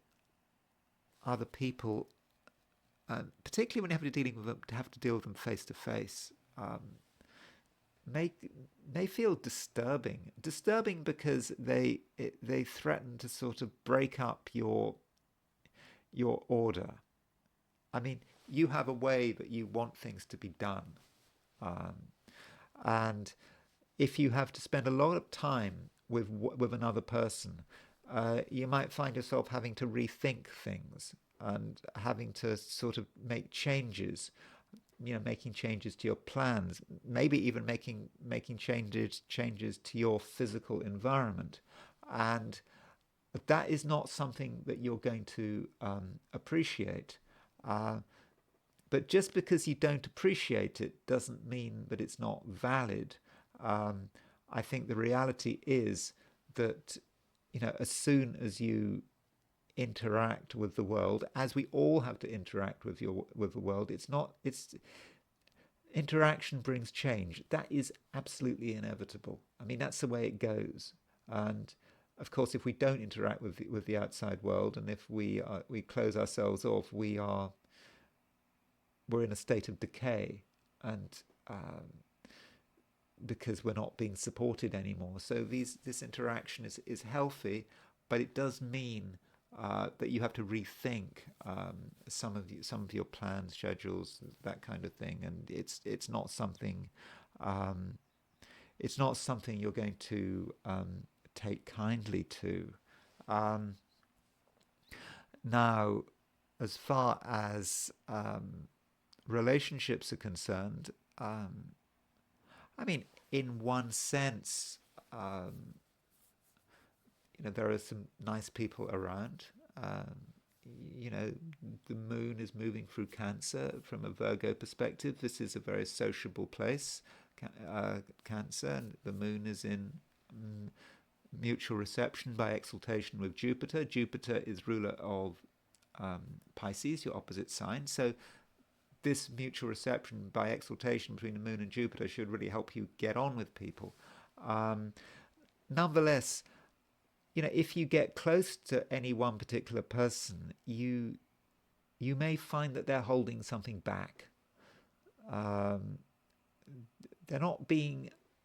other people, particularly when you have to deal with them face to face, may feel disturbing. Disturbing because they threaten to sort of break up your order. I mean, you have a way that you want things to be done, um, and if you have to spend a lot of time with another person, you might find yourself having to rethink things and having to sort of make changes, making changes to your plans, maybe even making changes to your physical environment, and that is not something that you're going to appreciate. Uh, but just because you don't appreciate it doesn't mean that it's not valid. Um, I think the reality is that, as soon as you interact with the world, as we all have to interact with the world, interaction brings change. That is absolutely inevitable. I mean, that's the way it goes. And of course, if we don't interact with the outside world, and if we close ourselves off, we're in a state of decay, and because we're not being supported anymore. So this interaction is healthy, but it does mean that you have to rethink some of your plans, schedules, that kind of thing, and it's not something you're going to take kindly to. Now, as far as relationships are concerned, I mean, in one sense, there are some nice people around. You know, the moon is moving through Cancer. From a Virgo perspective, this is a very sociable place, Cancer, and the moon is in mutual reception by exaltation with Jupiter. Jupiter is ruler of Pisces, your opposite sign. So this mutual reception by exaltation between the moon and Jupiter should really help you get on with people. Nonetheless, if you get close to any one particular person, you may find that they're holding something back.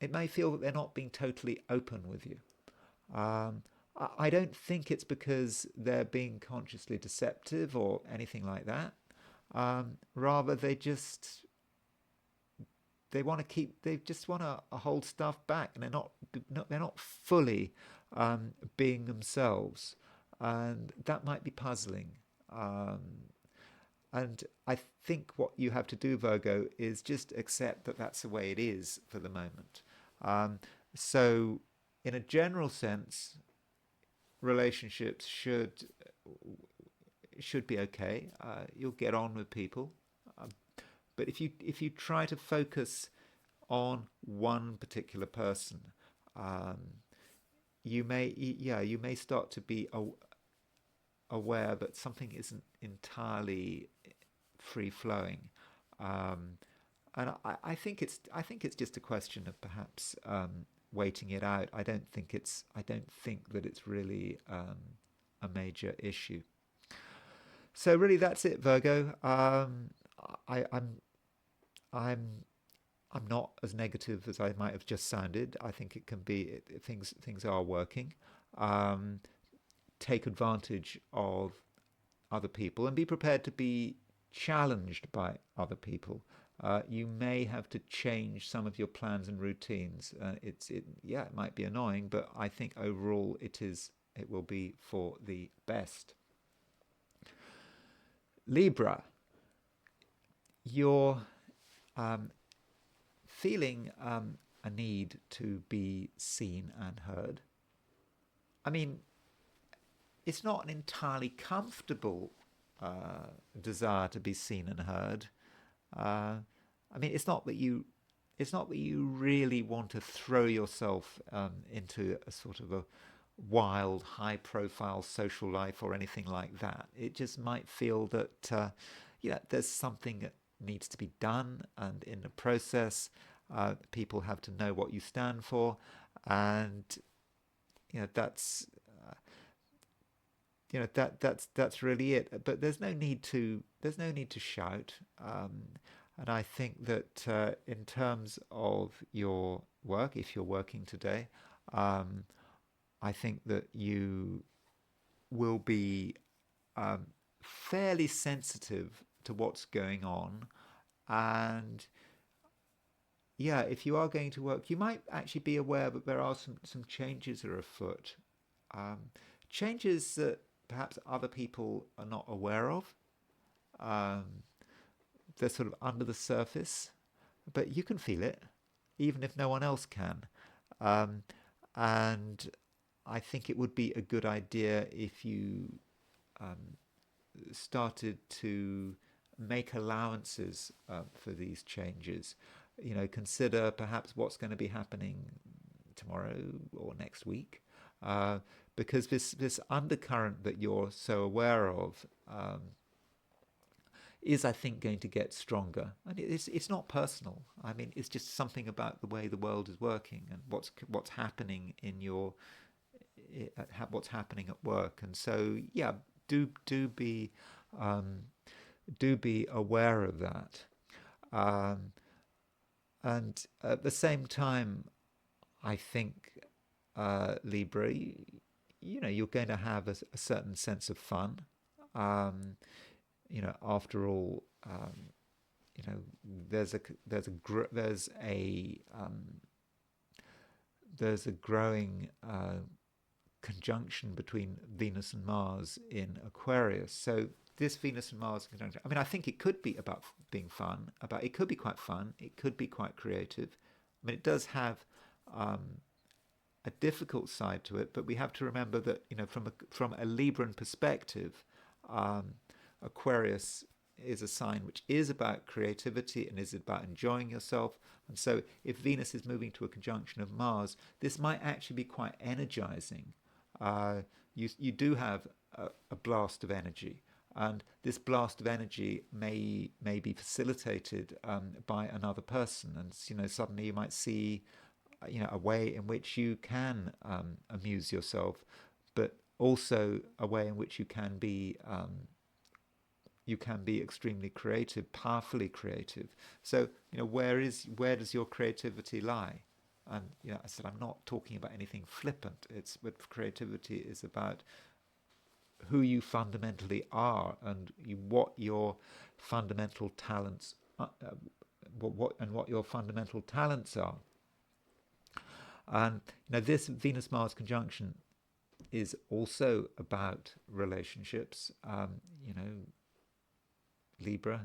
It may feel that they're not being totally open with you. I don't think it's because they're being consciously deceptive or anything like that. Rather, they just want to hold stuff back, and they're not fully being themselves, and that might be puzzling. And I think what you have to do, Virgo, is just accept that that's the way it is for the moment. So, in a general sense, relationships should be okay. You'll get on with people, but if you try to focus on one particular person, you may start to be aware that something isn't entirely free flowing, and I think it's just a question of perhaps waiting it out. I don't think that it's really a major issue. So really, that's it, Virgo. I'm not as negative as I might have just sounded. I think it can be things are working. Take advantage of other people and be prepared to be challenged by other people. You may have to change some of your plans and routines. It might be annoying, but I think overall it will be for the best. Libra, you're feeling a need to be seen and heard. I mean, it's not an entirely comfortable desire to be seen and heard. I mean, it's not that you really want to throw yourself into a sort of a wild, high-profile social life or anything like that. It just might feel that there's something that needs to be done, and in the process, people have to know what you stand for, and that's that's really it. But there's no need to shout. And I think that in terms of your work, if you're working today, I think that you will be fairly sensitive to what's going on, and if you are going to work, you might actually be aware that there are some changes that are afoot, changes that perhaps other people are not aware of. They're sort of under the surface, but you can feel it, even if no one else can. And I think it would be a good idea if you started to make allowances for these changes. Consider perhaps what's going to be happening tomorrow or next week, because this undercurrent that you're so aware of, is, I think, going to get stronger. And it's not personal. I mean, it's just something about the way the world is working and what's happening in your what's happening at work. And so, yeah, do do be um, do be aware of that. Um, and at the same time, I think Libra, you're going to have a certain sense of fun. Um, After all, you know, there's a there's a there's a growing conjunction between Venus and Mars in Aquarius. So this Venus and Mars conjunction, I mean, I think it could be about being fun. It could be quite fun. It could be quite creative. I mean, it does have a difficult side to it, but we have to remember that from a Libran perspective, um, Aquarius is a sign which is about creativity and is about enjoying yourself. And so, if Venus is moving to a conjunction of Mars, this might actually be quite energizing. You do have a blast of energy, and this blast of energy may be facilitated by another person, and suddenly you might see a way in which you can amuse yourself, but also a way in which you can be extremely creative, powerfully creative. So where does your creativity lie? And I said I'm not talking about anything flippant. But creativity is about who you fundamentally are and what your fundamental talents what your fundamental talents are. And this Venus Mars conjunction is also about relationships. Libra,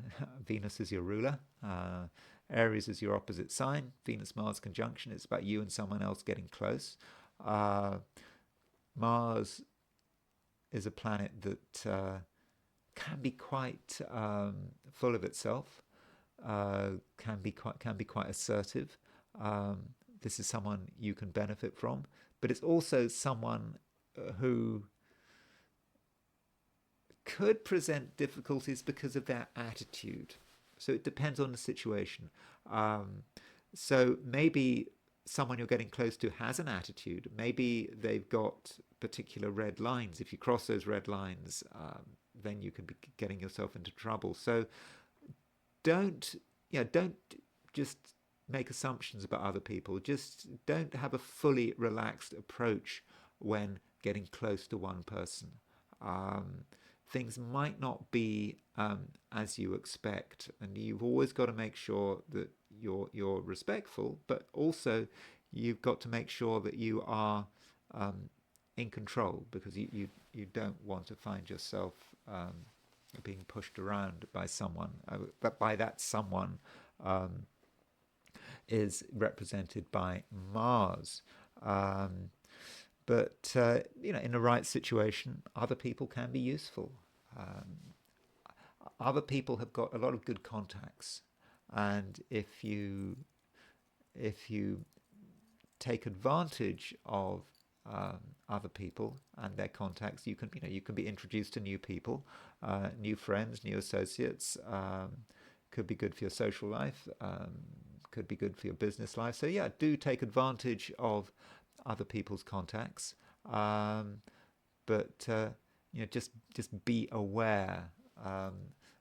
Venus is your ruler. Aries is your opposite sign. Venus Mars conjunction, it's about you and someone else getting close. Mars is a planet that can be quite full of itself, can be quite assertive. This is someone you can benefit from, but it's also someone who could present difficulties because of their attitude. So it depends on the situation. So maybe someone you're getting close to has an attitude. Maybe they've got particular red lines. If you cross those red lines, then you can be getting yourself into trouble. So don't just make assumptions about other people. Just don't have a fully relaxed approach when getting close to one person. Things might not be as you expect, and you've always got to make sure that you're respectful, but also you've got to make sure that you are in control, because you don't want to find yourself being pushed around by someone. But by that someone is represented by Mars. But in the right situation, other people can be useful. Other people have got a lot of good contacts, and if you take advantage of other people and their contacts, you can be introduced to new people, new friends, new associates. Could be good for your social life. Could be good for your business life. So yeah, do take advantage of other people's contacts, but just be aware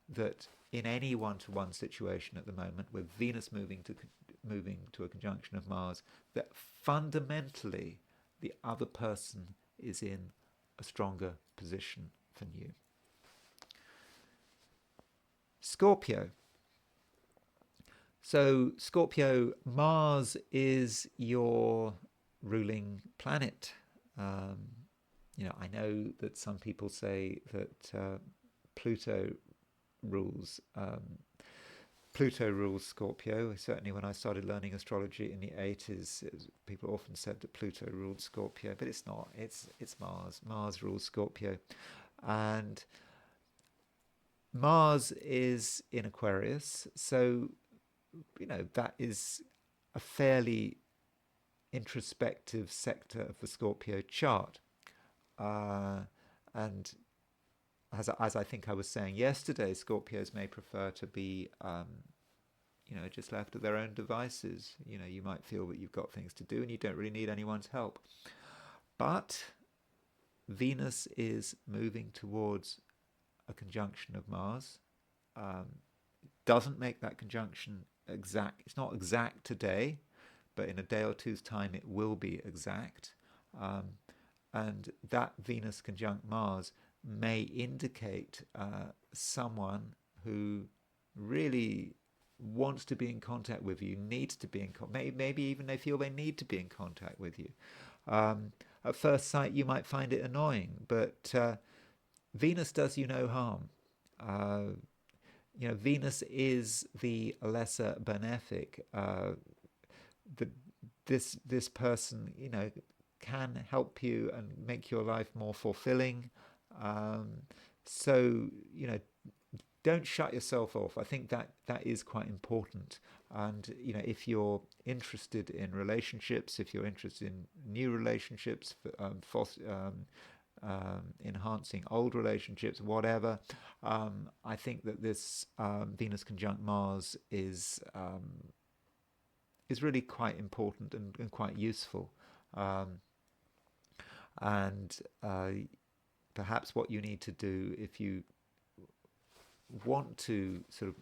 that in any one-to-one situation at the moment, with Venus moving to a conjunction of Mars, that fundamentally the other person is in a stronger position than you. Scorpio. So Scorpio, Mars is your ruling planet. I know that some people say that Pluto rules Scorpio. Certainly when I started learning astrology in the 80s, people often said that Pluto ruled Scorpio, but it's not. It's Mars. Mars rules Scorpio. And Mars is in Aquarius, so that is a fairly introspective sector of the Scorpio chart. And as I think I was saying yesterday, Scorpios may prefer to be, just left to their own devices. You might feel that you've got things to do and you don't really need anyone's help. But Venus is moving towards a conjunction of Mars. Doesn't make that conjunction exact. It's not exact today, but in a day or two's time it will be exact. And that Venus conjunct Mars may indicate someone who really wants to be in contact with you, needs to be in contact, maybe even they feel they need to be in contact with you. At first sight, you might find it annoying, but Venus does you no harm. Venus is the lesser benefic. This person, can help you and make your life more fulfilling. So, don't shut yourself off. I think that is quite important. And, if you're interested in relationships, if you're interested in new relationships, enhancing old relationships, whatever, I think that this Venus conjunct Mars is really quite important and quite useful. And perhaps what you need to do if you want to sort of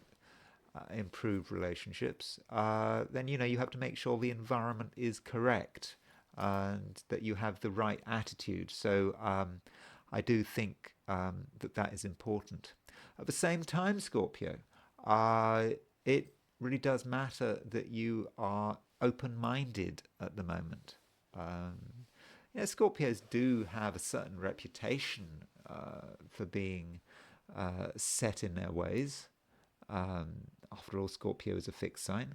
improve relationships, then you have to make sure the environment is correct and that you have the right attitude. So I do think that is important. At the same time, Scorpio, it really does matter that you are open-minded at the moment. Scorpios do have a certain reputation for being set in their ways. After all, Scorpio is a fixed sign.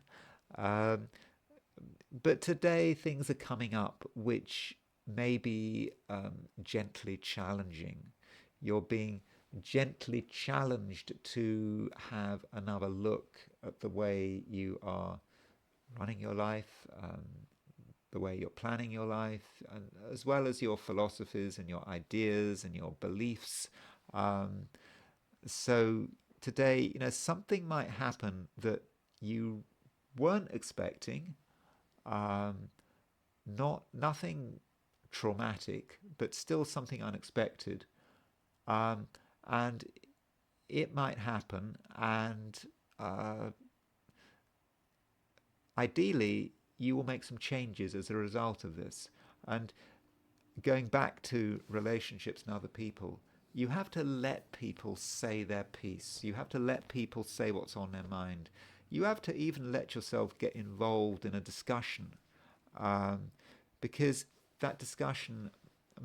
But today things are coming up which may be gently challenging. You're being gently challenged to have another look at the way you are running your life, the way you're planning your life, and as well as your philosophies and your ideas and your beliefs. So today, something might happen that you weren't expecting. Nothing traumatic, but still something unexpected. And it might happen, and ideally, you will make some changes as a result of this. And going back to relationships and other people, you have to let people say their piece. You have to let people say what's on their mind. You have to even let yourself get involved in a discussion, because that discussion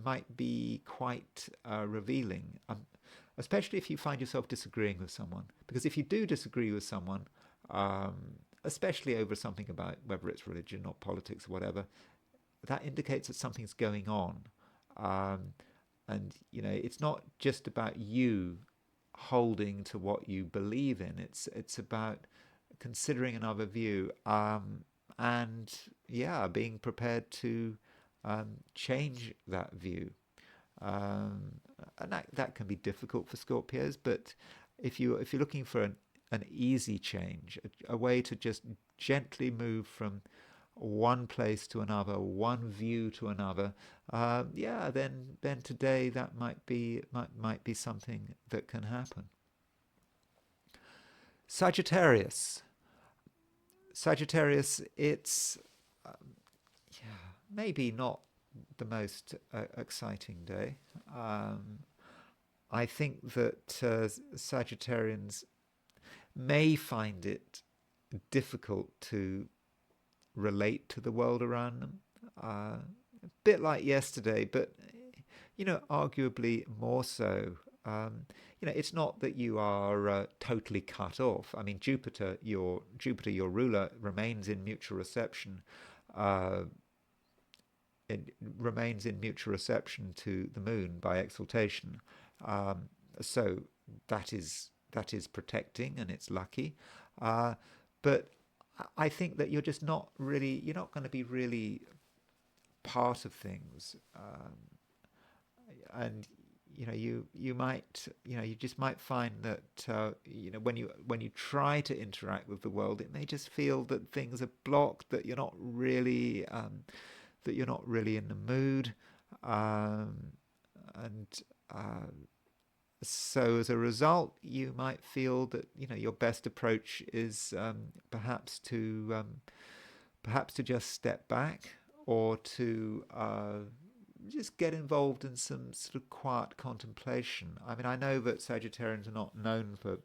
might be quite revealing, especially if you find yourself disagreeing with someone. Because if you do disagree with someone, especially over something about whether it's religion or politics or whatever, that indicates that something's going on. And, it's not just about you holding to what you believe in. It's about considering another view, and being prepared to change that view. And that can be difficult for Scorpios, but if you're looking for an easy change, a way to just gently move from one place to another, one view to another, then today that might be something that can happen. Sagittarius, it's maybe not the most exciting day. I think that Sagittarians may find it difficult to relate to the world around them. A bit like yesterday, but arguably more so. It's not that you are totally cut off. I mean, Jupiter, your ruler, remains in mutual reception. It remains in mutual reception to the moon by exaltation. So that is protecting, and it's lucky. But I think that you're not going to be really part of things. And you might, you just might find that when you try to interact with the world, it may just feel that things are blocked, that you're not really in the mood, um, and so as a result, you might feel that your best approach is perhaps to just step back, or to just get involved in some sort of quiet contemplation. I mean, I know that Sagittarians are not known for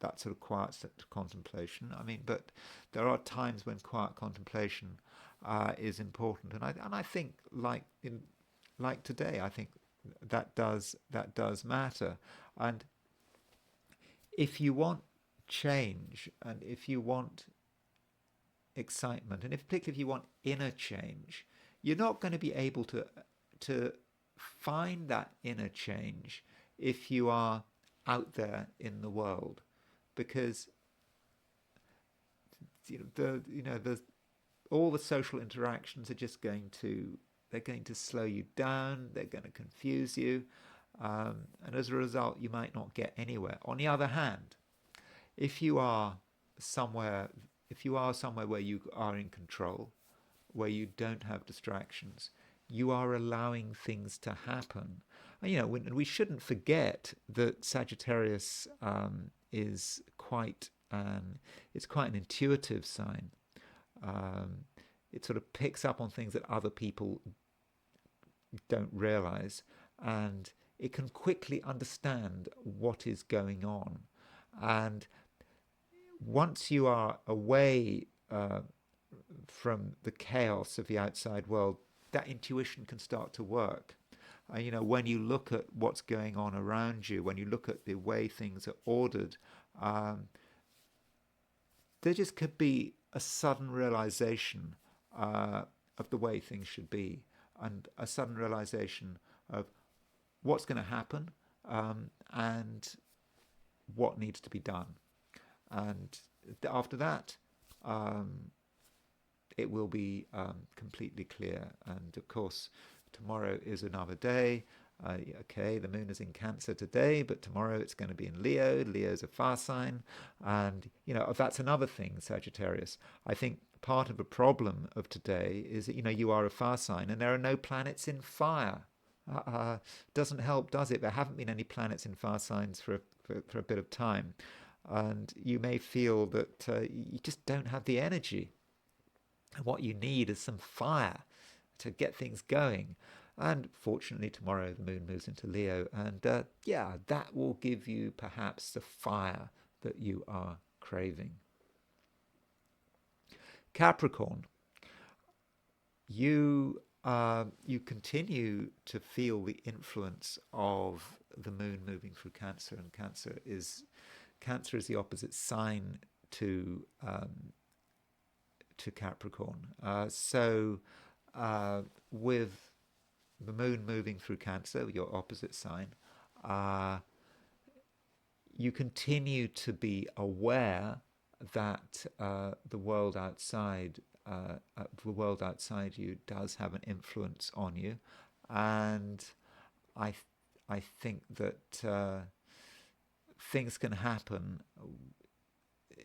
that sort of quiet contemplation. I mean, but there are times when quiet contemplation is important, and I think like today, I think that does matter. And if you want change, and if you want excitement, and particularly if you want inner change, you're not going to be able to find that inner change if you are out there in the world, because all the social interactions are just they're going to slow you down, they're going to confuse you, and as a result, you might not get anywhere. On the other hand, if you are somewhere where you are in control, where you don't have distractions, you are allowing things to happen. And we shouldn't forget that Sagittarius is quite an intuitive sign. It sort of picks up on things that other people don't realize, and it can quickly understand what is going on. And once you are away from the chaos of the outside world, that intuition can start to work. When you look at what's going on around you, when you look at the way things are ordered, there just could be a sudden realization of the way things should be, and a sudden realization of what's going to happen, and what needs to be done. And after that, it will be completely clear. And of course, tomorrow is another day. Okay, the moon is in Cancer today, but tomorrow it's going to be in Leo. Leo's a fire sign. And, that's another thing, Sagittarius. I think part of the problem of today is that, you are a fire sign and there are no planets in fire. Doesn't help, does it? There haven't been any planets in fire signs for a bit of time. And you may feel that you just don't have the energy. And what you need is some fire to get things going. And fortunately, tomorrow the moon moves into Leo, and that will give you perhaps the fire that you are craving. Capricorn, you continue to feel the influence of the moon moving through Cancer, and Cancer is the opposite sign to Capricorn. So with the moon moving through Cancer, your opposite sign, you continue to be aware that the world outside you does have an influence on you, and I think that things can happen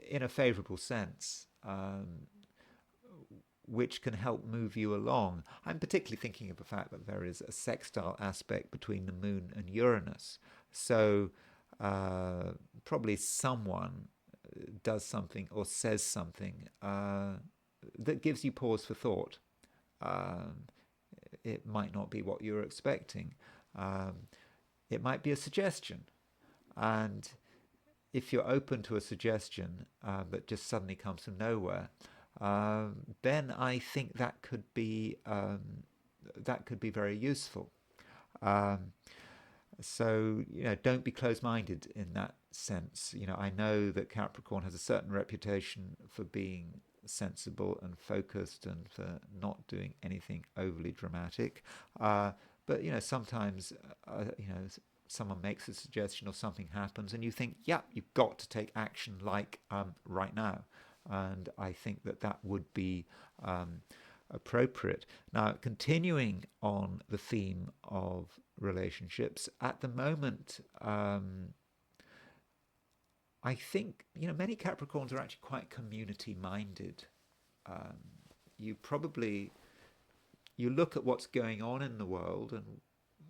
in a favourable sense, which can help move you along. I'm particularly thinking of the fact that there is a sextile aspect between the moon and Uranus. So probably someone does something or says something that gives you pause for thought. It might not be what you're expecting. It might be a suggestion. And if you're open to a suggestion that just suddenly comes from nowhere, then I think that could be very useful. So don't be closed-minded in that sense. I know that Capricorn has a certain reputation for being sensible and focused, and for not doing anything overly dramatic. But sometimes someone makes a suggestion or something happens, and you think, yeah, you've got to take action, like right now. And I think that would be appropriate. Now, continuing on the theme of relationships. At the moment, I think, many Capricorns are actually quite community-minded. Um, you probably, you look at what's going on in the world and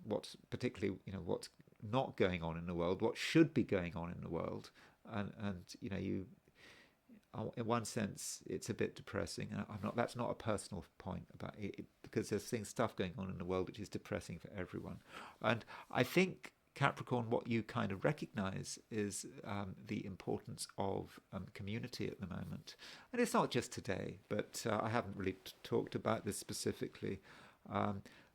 what's particularly, what's not going on in the world, what should be going on in the world. And in one sense, it's a bit depressing. And that's not a personal point about it, because there's stuff going on in the world which is depressing for everyone. And I think Capricorn, what you kind of recognize is the importance of community at the moment. And it's not just today, but I haven't really talked about this specifically.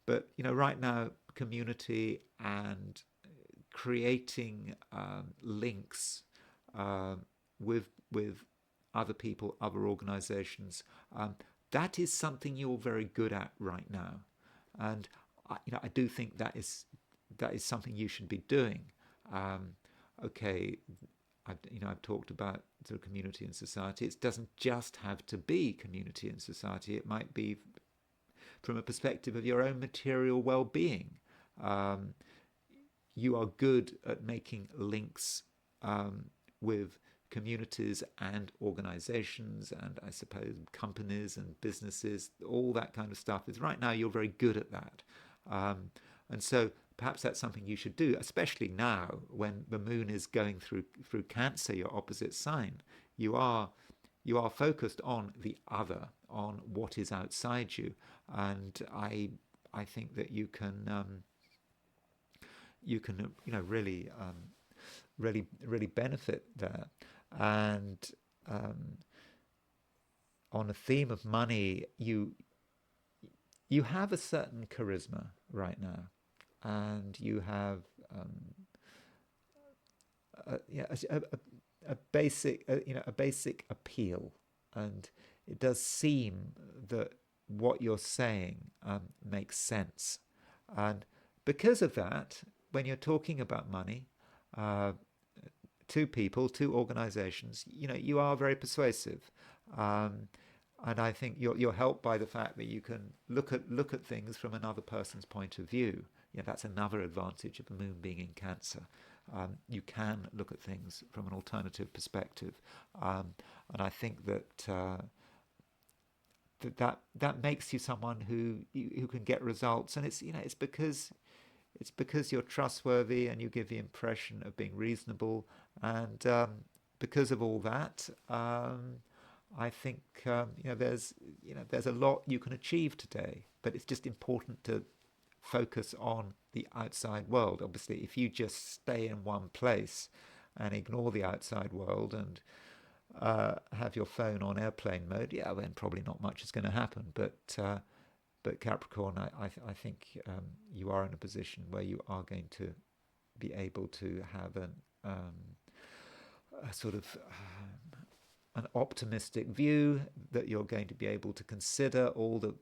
But right now, community and creating links with other people, other organizations, that is something you're very good at right now. And I do think that is something you should be doing. Okay, I've talked about sort of community and society. It doesn't just have to be community and society. It might be from a perspective of your own material well-being. You are good at making links with communities and organizations and, I suppose, companies and businesses, all that kind of stuff. Is right now you're very good at that. And so perhaps that's something you should do, especially now when the moon is going through Cancer, your opposite sign. You are focused on the other, on what is outside you, and I think that you can really benefit there. And on a theme of money, you have a certain charisma right now, and you have a basic appeal, and it does seem that what you're saying makes sense. And because of that, when you're talking about money, to people, to organizations, you are very persuasive. And I think you're helped by the fact that you can look at things from another person's point of view. That's another advantage of the moon being in Cancer. You can look at things from an alternative perspective, and I think that that makes you someone who can get results. And it's because you're trustworthy and you give the impression of being reasonable, and because of all that, I think there's a lot you can achieve today. But it's just important to focus on the outside world. Obviously, if you just stay in one place and ignore the outside world and have your phone on airplane mode, then probably not much is going to happen. But Capricorn, I think you are in a position where you are going to be able to have a sort of an optimistic view, that you're going to be able to consider all the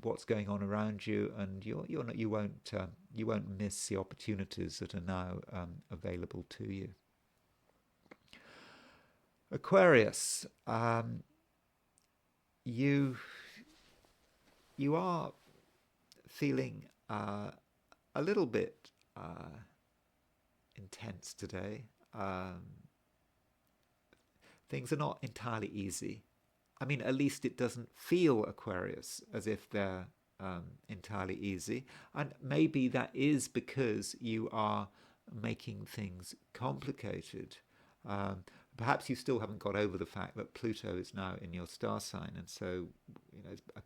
what's going on around you, and you won't miss the opportunities that are now available to you. Aquarius, you are feeling a little bit intense today. Things are not entirely easy. I mean, at least it doesn't feel, Aquarius, as if they're entirely easy. And maybe that is because you are making things complicated. Perhaps you still haven't got over the fact that Pluto is now in your star sign, and so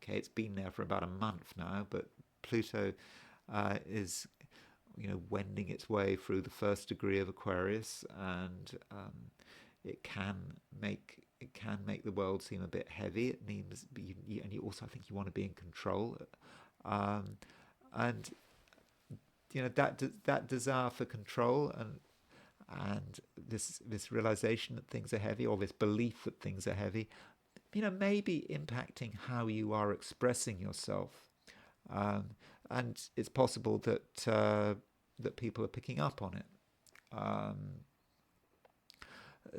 it's been there for about a month now, but Pluto is wending its way through the first degree of Aquarius, and it can make the world seem a bit heavy. It means, and you also, I think, you want to be in control, and that desire for control and this realization that things are heavy, or this belief that things are heavy, may be impacting how you are expressing yourself, and it's possible that people are picking up on it.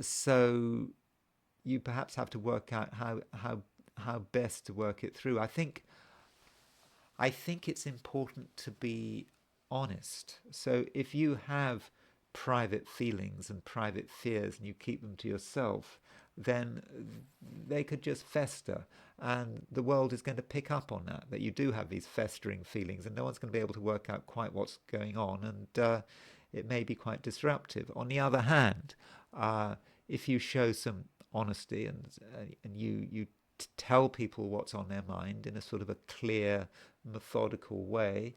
So you perhaps have to work out how best to work it through. I think it's important to be honest. So if you have private feelings and private fears and you keep them to yourself, then they could just fester, and the world is going to pick up on that you do have these festering feelings, and no one's going to be able to work out quite what's going on, and it may be quite disruptive. On the other hand, if you show some honesty, and you tell people what's on their mind in a sort of a clear, methodical way,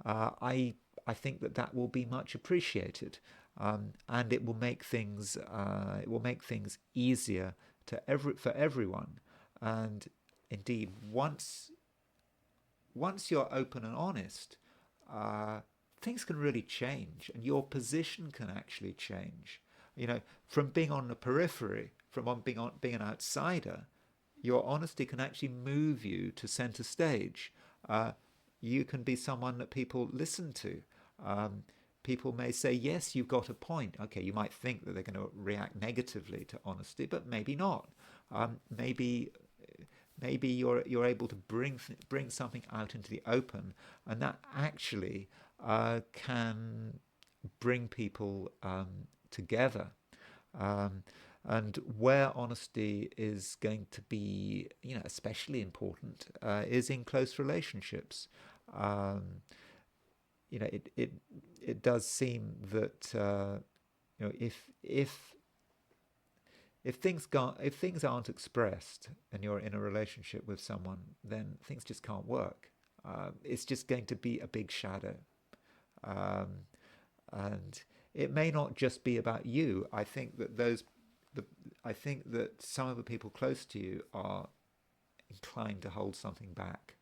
I think that will be much appreciated, and it will make things easier for everyone. And indeed, once you're open and honest, things can really change, and your position can actually change. From being on the periphery, being an outsider, your honesty can actually move you to center stage. You can be someone that people listen to. People may say, yes, you've got a point. Okay, you might think that they're going to react negatively to honesty, but maybe not. Maybe you're able to bring something out into the open, and that actually can bring people together. And where honesty is going to be, especially important, is in close relationships. It does seem that if things aren't expressed and you're in a relationship with someone, then things just can't work. It's just going to be a big shadow, and it may not just be about you. I think that some of the people close to you are inclined to hold something back.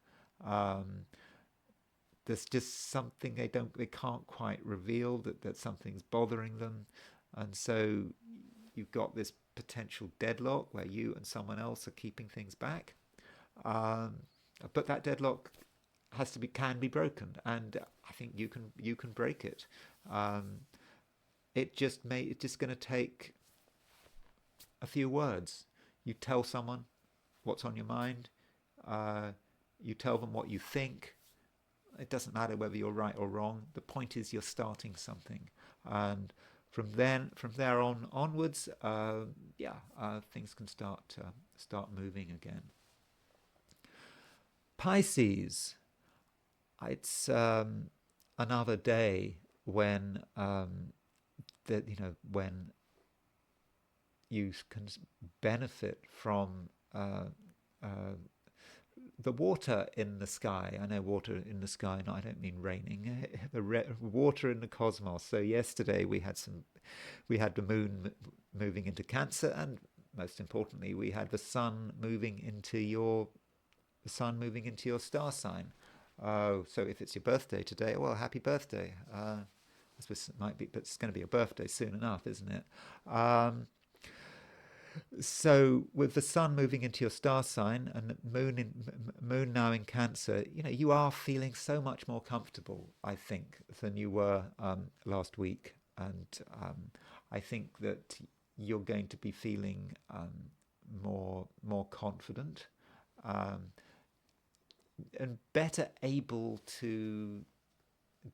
There's just something they can't quite reveal, that something's bothering them, and so you've got this potential deadlock where you and someone else are keeping things back. But that deadlock can be broken, and I think you can break it. It's just going to take a few words. You tell someone what's on your mind. You tell them what you think. It doesn't matter whether you're right or wrong. The point is you're starting something, and from there onwards, things can start moving again. Pisces, it's another day when when you can benefit from the water in the sky. I know water in the sky, and I don't mean raining. The water in the cosmos. So yesterday we had the moon moving into Cancer, and most importantly, we had the sun moving into your star sign. So if it's your birthday today, well, happy birthday. I suppose it might be, but it's going to be your birthday soon enough, isn't it? So with the sun moving into your star sign and the moon now in Cancer, you are feeling so much more comfortable, I think, than you were last week, and I think that you're going to be feeling more confident, and better able to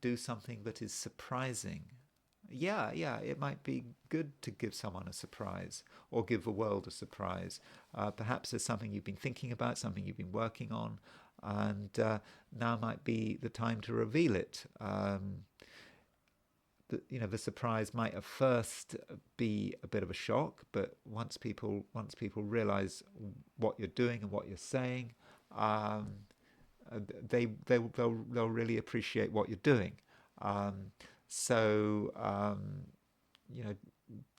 do something that is surprising. Yeah, it might be good to give someone a surprise, or give the world a surprise. Perhaps there's something you've been thinking about, something you've been working on, and now might be the time to reveal it. The surprise might at first be a bit of a shock, but once people realize what you're doing and what you're saying, they'll really appreciate what you're doing. So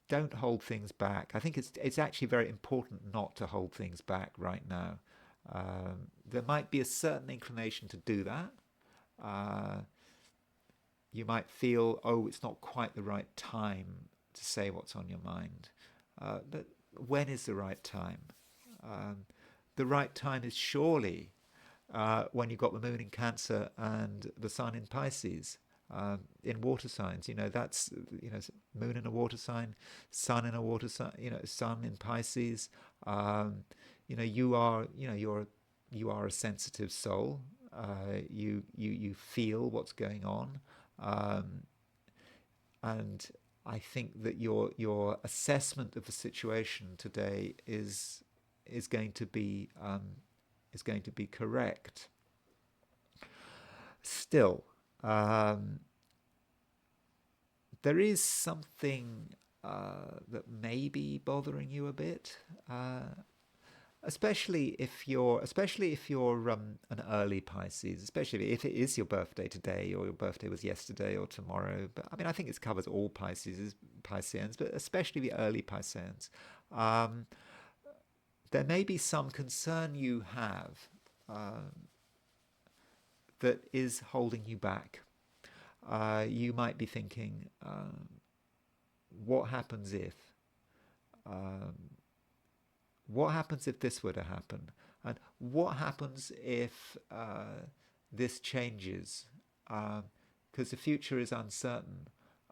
don't hold things back. I think it's actually very important not to hold things back right now. There might be a certain inclination to do that. You might feel, it's not quite the right time to say what's on your mind. But when is the right time? The right time is surely when you've got the moon in Cancer and the sun in Pisces. In water signs, that's moon in a water sign, sun in a water sign, sun in Pisces. You are a sensitive soul. You feel what's going on. Um, and I think that your assessment of the situation today is going to be correct. Still, um, there is something that may be bothering you a bit, especially if you're an early Pisces, especially if it is your birthday today or your birthday was yesterday or tomorrow. But I mean, I think it covers all Pisceans, but especially the early Pisceans. Um, there may be some concern you have that is holding you back. You might be thinking, what happens if? Um, what happens if this were to happen? And what happens if this changes? Because the future is uncertain.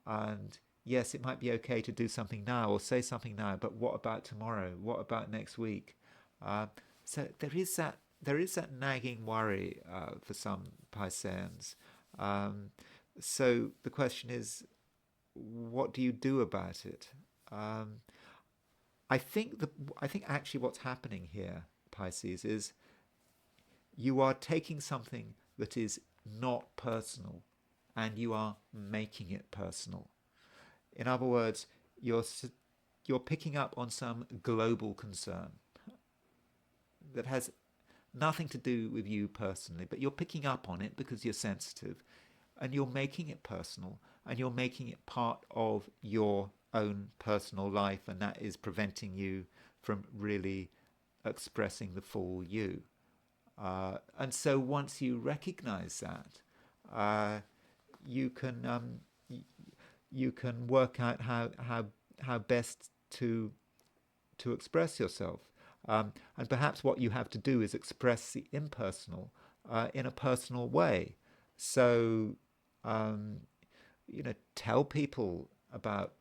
And yes, it might be okay to do something now or say something now, but what about tomorrow? What about next week? Uh, so there is that nagging worry for some Pisceans. Um, so the question is, what do you do about it? Um, I think actually what's happening here, Pisces, is you are taking something that is not personal and you are making it personal. In other words, you're picking up on some global concern that has nothing to do with you personally, but you're picking up on it because you're sensitive, and you're making it personal, and you're making it part of your own personal life, and that is preventing you from really expressing the full you. And so once you recognize that, uh, you can you can work out how best to express yourself. And perhaps what you have to do is express the impersonal in a personal way. So, um, tell people about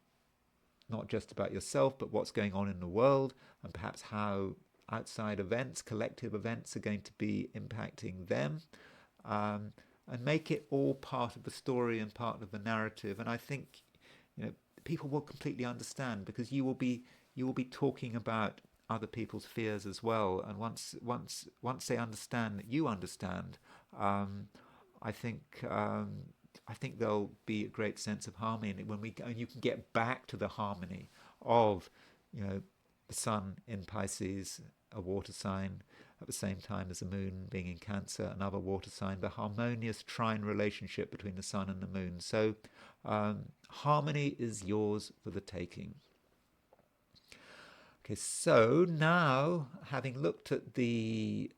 not just about yourself, but what's going on in the world, and perhaps how outside events, collective events, are going to be impacting them, um, and make it all part of the story and part of the narrative. And I think, people will completely understand because you will be talking about other people's fears as well. And once they understand that you understand, um, I think I think there'll be a great sense of harmony when we go, and you can get back to the harmony of, the sun in Pisces, a water sign, at the same time as the moon being in Cancer, another water sign, the harmonious trine relationship between the sun and the moon. So harmony is yours for the taking. Okay, so now, having looked at the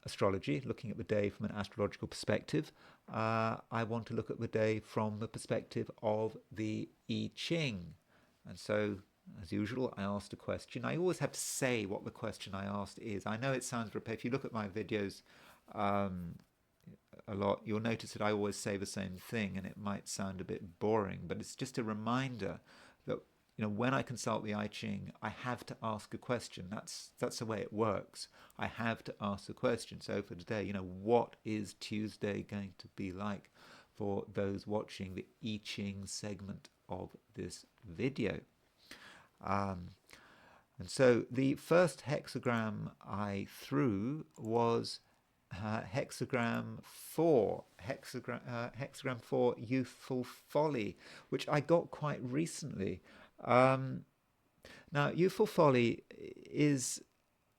astrology, looking at the day from an astrological perspective, I want to look at the day from the perspective of the I Ching. And so, as usual, I asked a question. I always have to say what the question I asked is. I know it sounds repetitive. If you look at my videos um, a lot, you'll notice that I always say the same thing, and it might sound a bit boring, but it's just a reminder that when I consult the I Ching, I have to ask a question. That's the way it works. I have to ask a question. So for today, what is Tuesday going to be like for those watching the I Ching segment of this video? And so the first hexagram I threw was hexagram 4, hexagram 4, youthful folly, which I got quite recently. Now, youthful folly is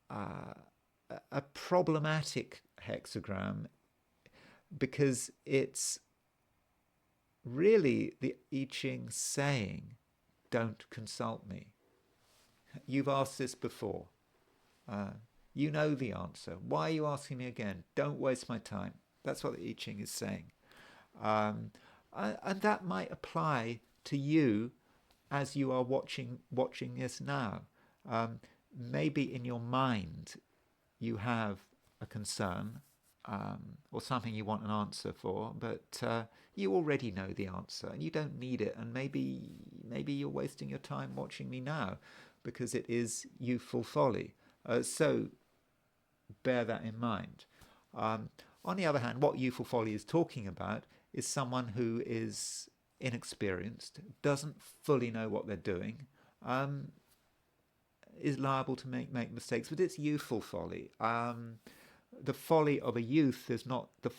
a problematic hexagram because it's really the I Ching saying, don't consult me. You've asked this before. You know the answer. Why are you asking me again? Don't waste my time. That's what the I Ching is saying. And that might apply to you as you are watching this now. Maybe in your mind you have a concern or something you want an answer for, but you already know the answer and you don't need it. And maybe you're wasting your time watching me now because it is youthful folly. So bear that in mind. On the other hand, what youthful folly is talking about is someone who is inexperienced, doesn't fully know what they're doing, is liable to make mistakes. But it's youthful folly. The folly of a youth is not the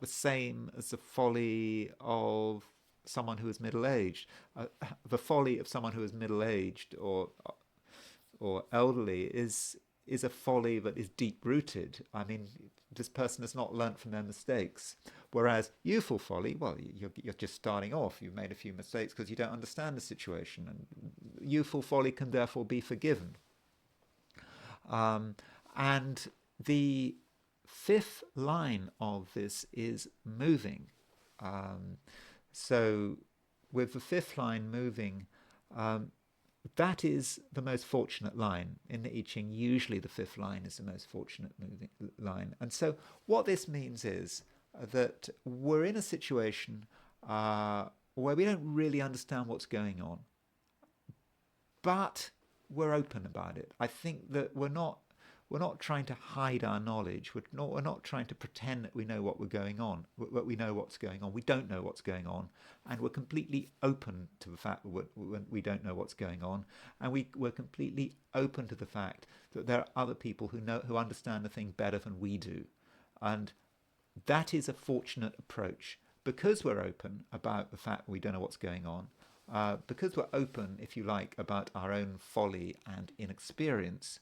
same as the folly of someone who is middle aged. The folly of someone who is middle aged or elderly is a folly that is deep rooted. I mean, this person has not learnt from their mistakes. Whereas youthful folly, well, you're just starting off. You've made a few mistakes because you don't understand the situation, and youthful folly can therefore be forgiven. And the fifth line of this is moving. So with the fifth line moving, that is the most fortunate line. In the I Ching, usually the fifth line is the most fortunate moving line. And so what this means is that we're in a situation where we don't really understand what's going on, but we're open about it. I think that we're not trying to hide our knowledge. We're not trying to pretend that we know what we're going on. We know what's going on. We don't know what's going on, and we're completely open to the fact that we don't know what's going on, and we're completely open to the fact that there are other people who understand the thing better than we do, and that is a fortunate approach because we're open about the fact that we don't know what's going on. Because we're open, if you like, about our own folly and inexperience.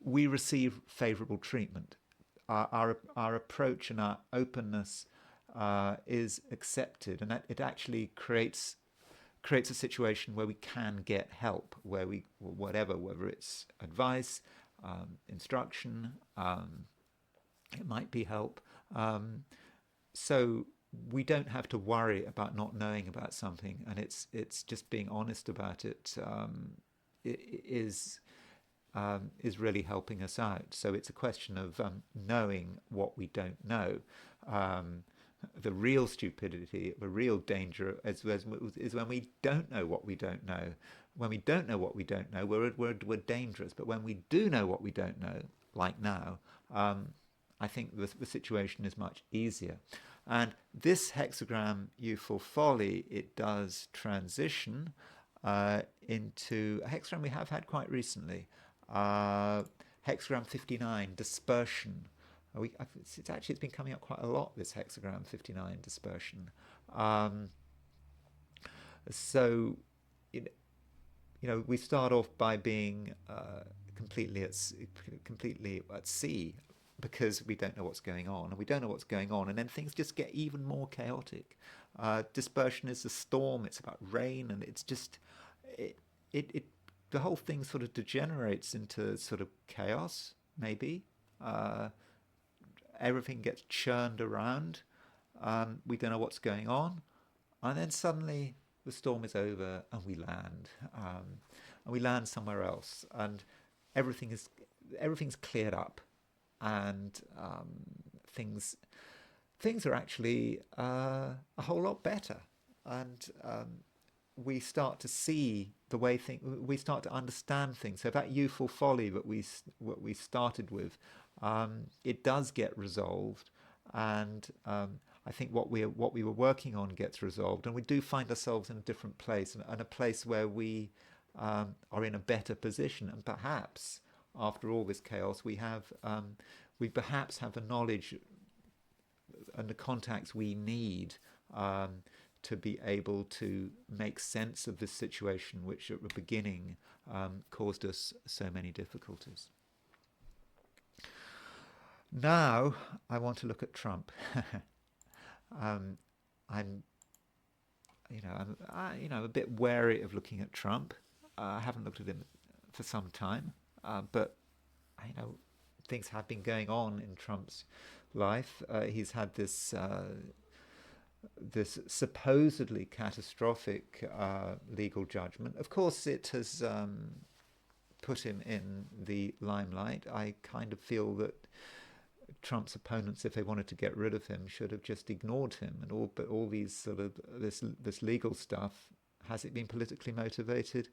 We receive favourable treatment. Our approach and our openness is accepted, and that it actually creates a situation where we can get help, whether it's advice, instruction, it might be help. So we don't have to worry about not knowing about something, and it's just being honest about it. Is really helping us out. So it's a question of knowing what we don't know. The real stupidity, the real danger is when we don't know what we don't know. When we don't know what we don't know, we're dangerous. But when we do know what we don't know, like now, I think the situation is much easier. And this hexagram, youthful folly, it does transition into a hexagram we have had quite recently. Hexagram 59, dispersion. It's been coming up quite a lot, this hexagram 59, dispersion. So we start off by being completely at sea because we don't know what's going on, and we don't know what's going on, and then things just get even more chaotic. Dispersion is a storm. It's about rain, and it's just the whole thing sort of degenerates into sort of chaos, maybe. Everything gets churned around. We don't know what's going on. And then suddenly the storm is over and we land. And we land somewhere else. And everything's cleared up. And things are actually a whole lot better. And we start to see the way we start to understand things. So that youthful folly that what we started with, it does get resolved, and I think what we were working on gets resolved, and we do find ourselves in a different place, and a place where we are in a better position, and perhaps after all this chaos, we perhaps have the knowledge and the contacts we need to be able to make sense of this situation, which at the beginning caused us so many difficulties. Now I want to look at Trump. I'm a bit wary of looking at Trump. I haven't looked at him for some time, but things have been going on in Trump's life. He's had this supposedly catastrophic legal judgment. Of course, it has put him in the limelight. I kind of feel that Trump's opponents, if they wanted to get rid of him, should have just ignored him. But all these sort of this legal stuff, has it been politically motivated?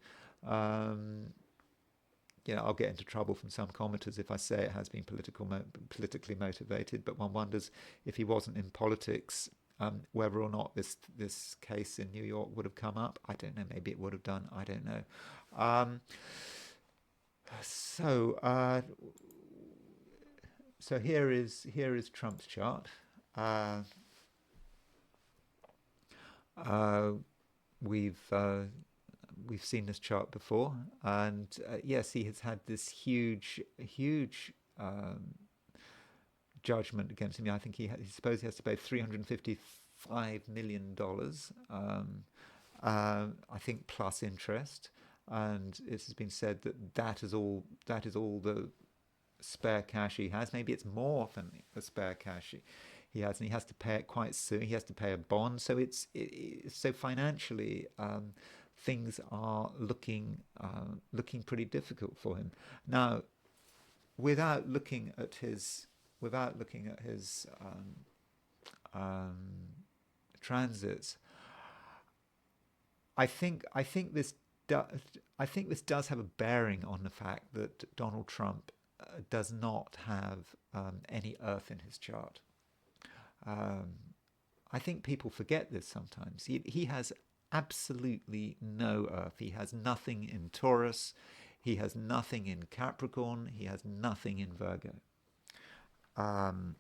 I'll get into trouble from some commenters if I say it has been politically motivated. But one wonders if he wasn't in politics, whether or not this case in New York would have come up. I don't know. Maybe it would have done. I don't know. Um, so so here is Trump's chart. Uh, uh, we've we've seen this chart before, and yes, he has had this huge judgment against him. I think he suppose he has to pay $355 million. I think plus interest, and it has been said that that is all the spare cash he has. Maybe it's more than the spare cash he has, and he has to pay it quite soon. He has to pay a bond, so so financially, things are looking pretty difficult for him now. Without looking at his um, transits, I think this does have a bearing on the fact that Donald Trump does not have any Earth in his chart. Um, I think people forget this sometimes. He has absolutely no Earth. He has nothing in Taurus. He has nothing in Capricorn. He has nothing in Virgo. Um,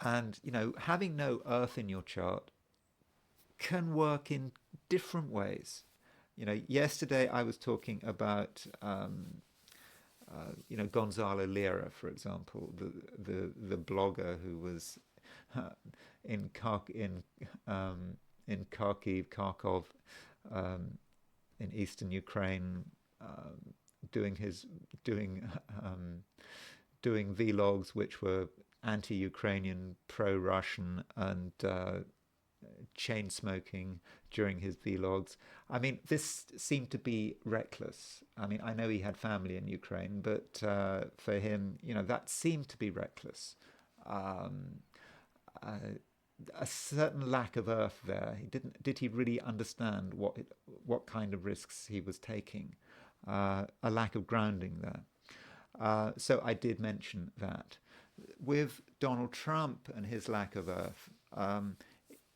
and, having no Earth in your chart can work in different ways. Yesterday I was talking about Gonzalo Lira, for example, the blogger who was in Kharkov, in eastern Ukraine, doing doing vlogs which were anti-Ukrainian, pro-Russian, and chain smoking during his vlogs. I mean, this seemed to be reckless. I mean, I know he had family in Ukraine, but for him, that seemed to be reckless. Um, uh, a certain lack of earth there. Did he really understand what kind of risks he was taking? A lack of grounding there. So I did mention that. With Donald Trump and his lack of earth,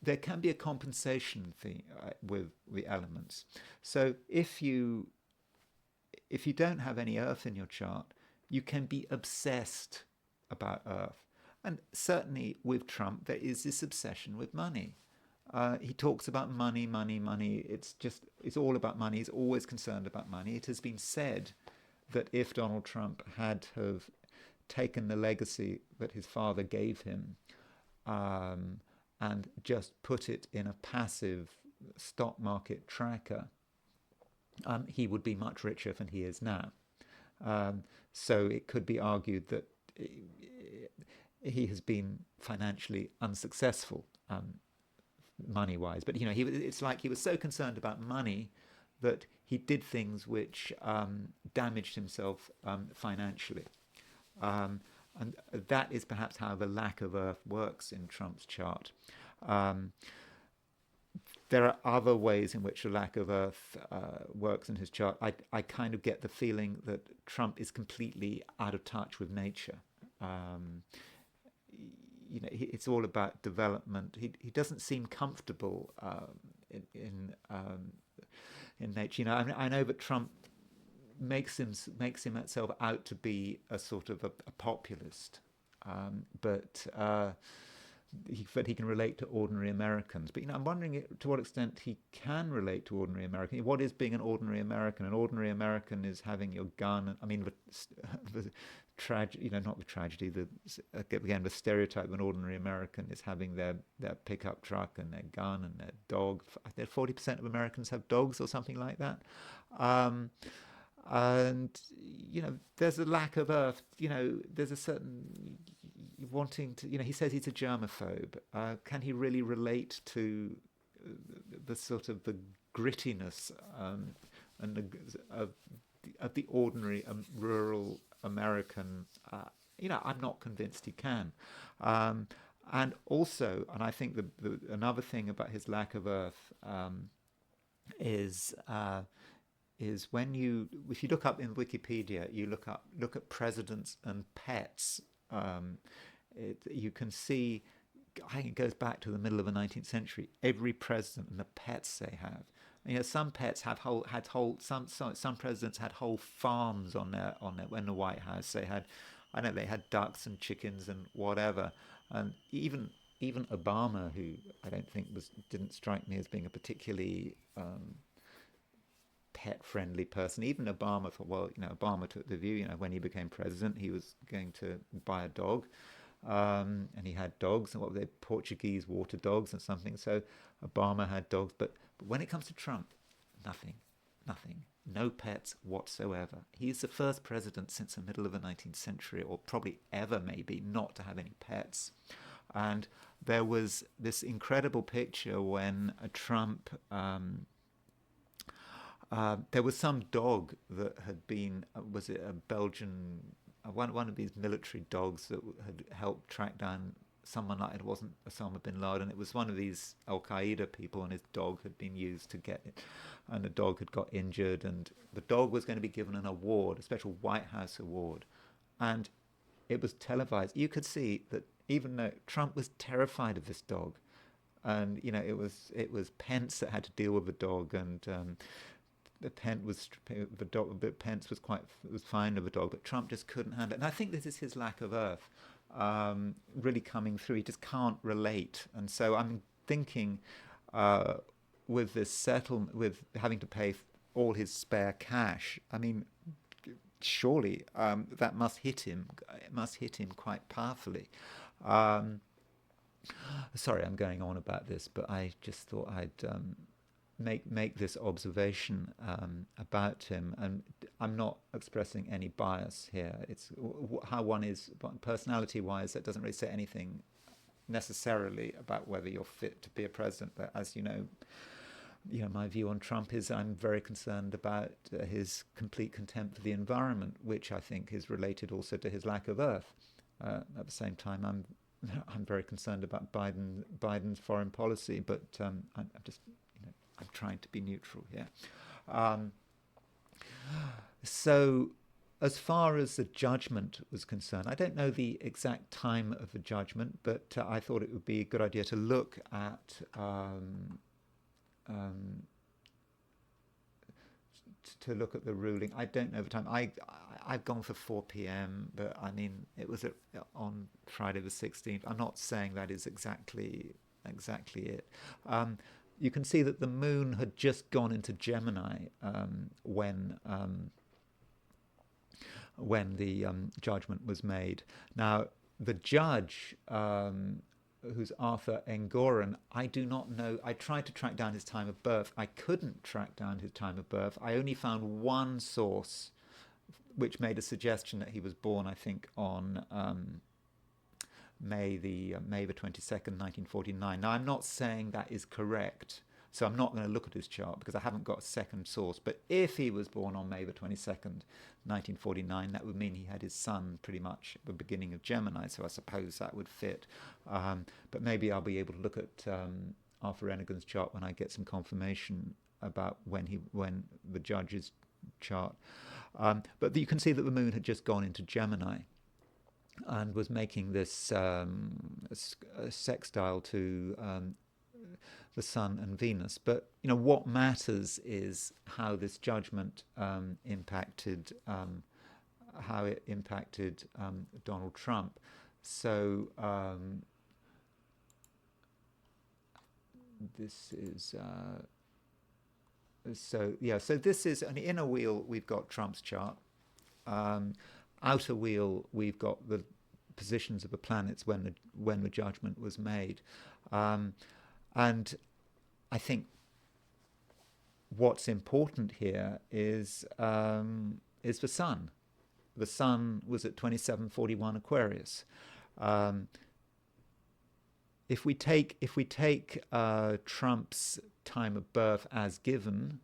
there can be a compensation thing with the elements. So if you don't have any earth in your chart, you can be obsessed about earth. And certainly with Trump, there is this obsession with money. He talks about money, money, money. It's all about money. He's always concerned about money. It has been said that if Donald Trump had have taken the legacy that his father gave him, and just put it in a passive stock market tracker, he would be much richer than he is now. So it could be argued that he has been financially unsuccessful, money-wise. But it's like he was so concerned about money that he did things which damaged himself financially. And that is perhaps how the lack of earth works in Trump's chart. There are other ways in which the lack of earth works in his chart. I kind of get the feeling that Trump is completely out of touch with nature. It's all about development. He doesn't seem comfortable in nature. I know that Trump makes himself out to be a sort of a populist, but he can relate to ordinary Americans. But I'm wondering to what extent he can relate to ordinary Americans. What is being an ordinary American? An ordinary American is having your gun. I mean, the tragedy, not the tragedy. The stereotype of an ordinary American is having their pickup truck and their gun and their dog. 40% of Americans have dogs or something like that. And there's a lack of earth. There's a certain wanting to. He says he's a germaphobe. Can he really relate to the sort of the grittiness and of the ordinary rural American? I'm not convinced he can. And also, and I think another thing about his lack of earth is. is if you look up in Wikipedia, you look at presidents and pets. You can see, I think it goes back to the middle of the 19th century. Every president and the pets they have. Some pets some presidents had whole farms on their in the White House. They had ducks and chickens and whatever. And even Obama, who I don't think didn't strike me as being a particularly pet-friendly person. Even Obama thought, well, Obama took the view, when he became president, he was going to buy a dog, and he had dogs, and what were they, Portuguese water dogs or something. So Obama had dogs, but when it comes to Trump, nothing, no pets whatsoever. He's the first president since the middle of the 19th century, or probably ever maybe, not to have any pets. And there was this incredible picture when Trump. There was some dog that had been, was it a Belgian, one of these military dogs that had helped track down someone like, it wasn't Osama bin Laden, it was one of these Al Qaeda people, and his dog had been used to get it, and the dog had got injured, and the dog was going to be given an award, a special White House award, and it was televised. You could see that even though Trump was terrified of this dog, and it was Pence that had to deal with the dog, and Pence was fine with the dog, but Trump just couldn't handle it. And I think this is his lack of earth really coming through. He just can't relate, and so I'm thinking with this settlement, with having to pay all his spare cash. I mean, surely that must hit him. It must hit him quite powerfully. Sorry, I'm going on about this, but I just thought I'd make this observation about him, and I'm not expressing any bias here. It's how one is personality-wise. That doesn't really say anything necessarily about whether you're fit to be a president. But as you know, my view on Trump is I'm very concerned about his complete contempt for the environment, which I think is related also to his lack of earth. At the same time, I'm very concerned about Biden's foreign policy, but I'm just I'm trying to be neutral here. So as far as the judgment was concerned, I don't know the exact time of the judgment, but I thought it would be a good idea to look at the ruling. I don't know the time. I've gone for 4 p.m., but I mean it was on Friday the 16th. I'm not saying that is exactly it. You can see that the moon had just gone into Gemini when the judgment was made. Now, the judge, who's Arthur Engoron, I do not know. I tried to track down his time of birth. I couldn't track down his time of birth. I only found one source which made a suggestion that he was born, I think, on May the 22nd, 1949. Now, I'm not saying that is correct, so I'm not going to look at his chart because I haven't got a second source. But if he was born on May the 22nd, 1949, that would mean he had his sun pretty much at the beginning of Gemini, so I suppose that would fit. But maybe I'll be able to look at Arthur Ennigan's chart when I get some confirmation about when the judge's chart. But you can see that the moon had just gone into Gemini and was making this sextile to the Sun and Venus. But what matters is how this judgment impacted Donald Trump. So this is so this is an inner wheel. We've got Trump's chart. Outer wheel, we've got the positions of the planets when the judgment was made, and I think what's important here is the sun. The sun was at 2741 Aquarius. If we take Trump's time of birth as given,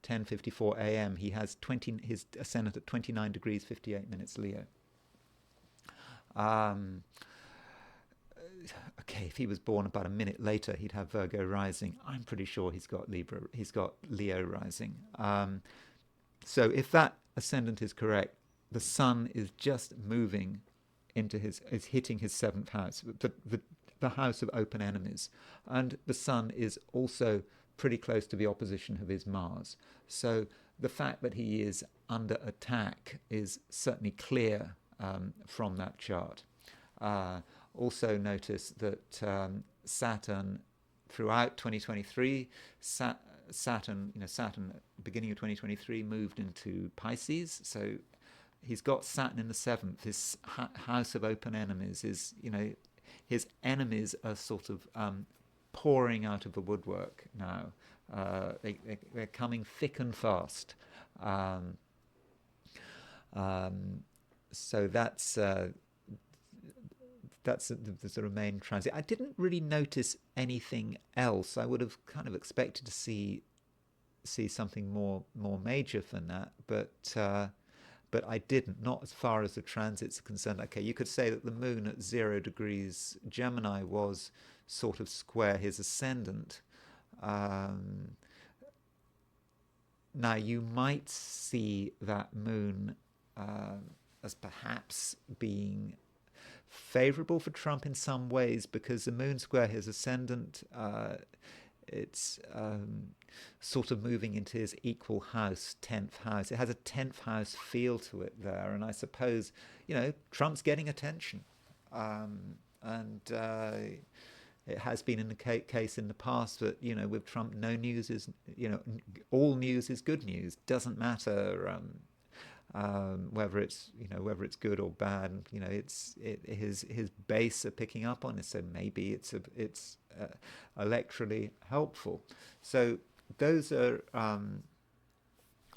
10:54 a.m., he has his ascendant at 29 degrees 58 minutes Leo. Okay, if he was born about a minute later, he'd have Virgo rising. I'm pretty sure he's got Leo rising. So if that ascendant is correct, the sun is just moving into is hitting his seventh house, the house of open enemies. And the sun is also pretty close to the opposition of his Mars. So the fact that he is under attack is certainly clear from that chart. Also notice that Saturn, throughout 2023, Saturn, beginning of 2023, moved into Pisces. So he's got Saturn in the seventh. His house of open enemies is, his enemies are sort of pouring out of the woodwork now. They're coming thick and fast. So that's the sort of main transit. I didn't really notice anything else. I would have kind of expected to see something more major than that, but I didn't. Not as far as the transits are concerned. Okay, you could say that the moon at 0 degrees Gemini was sort of square his ascendant. Now you might see that moon as perhaps being favorable for Trump in some ways, because the moon square his ascendant, it's sort of moving into his equal house, 10th house. It has a 10th house feel to it there, and I suppose Trump's getting attention, and it has been in the case in the past that with Trump, no news is all news is good news. Doesn't matter whether it's good or bad. His base are picking up on it, so maybe it's electorally helpful. So those are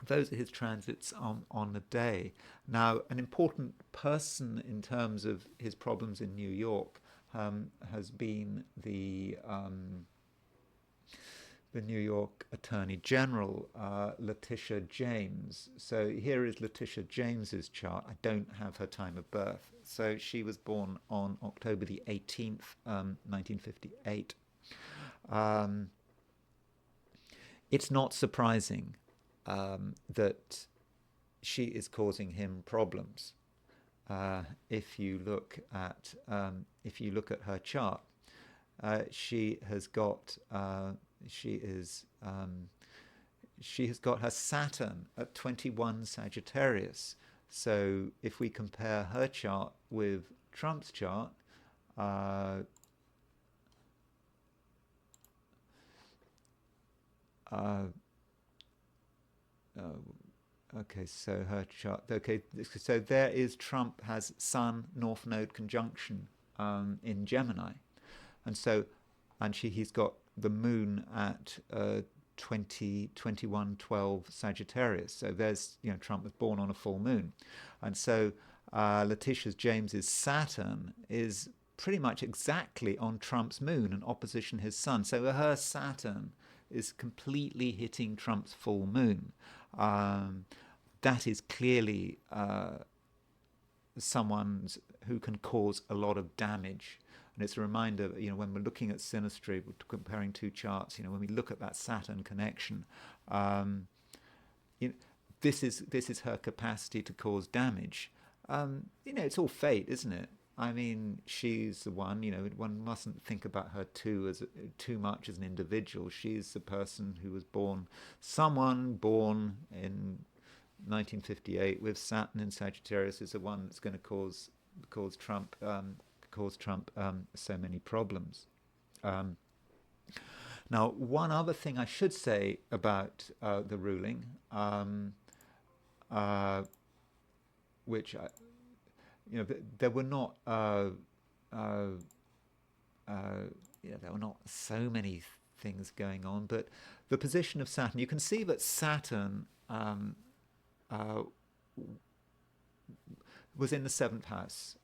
his transits on the day. Now, an important person in terms of his problems in New York has been the New York Attorney General, Letitia James. So here is Letitia James's chart. I don't have her time of birth. So she was born on October the 18th, 1958. It's not surprising that she is causing him problems. If you look at her chart, she has got her Saturn at 21 Sagittarius. So if we compare her chart with Trump's chart, okay, so her chart. Okay, so there is Trump has Sun North Node conjunction in Gemini, and he's got the Moon at 21/12 Sagittarius. So there's Trump was born on a full moon, and so Letitia James's Saturn is pretty much exactly on Trump's moon and opposition his sun. So her Saturn is completely hitting Trump's full moon. That is clearly someone who can cause a lot of damage. And it's a reminder, when we're looking at synastry, we're comparing two charts, when we look at that Saturn connection, this is her capacity to cause damage. It's all fate, isn't it? I mean, she's the one, one mustn't think about her too much as an individual. She's the person who was someone born in 1958 with Saturn in Sagittarius is the one that's going to cause Trump so many problems. Now, one other thing I should say about the ruling, which there were not so many things going on, but the position of Saturn, you can see that Saturn was in the seventh house.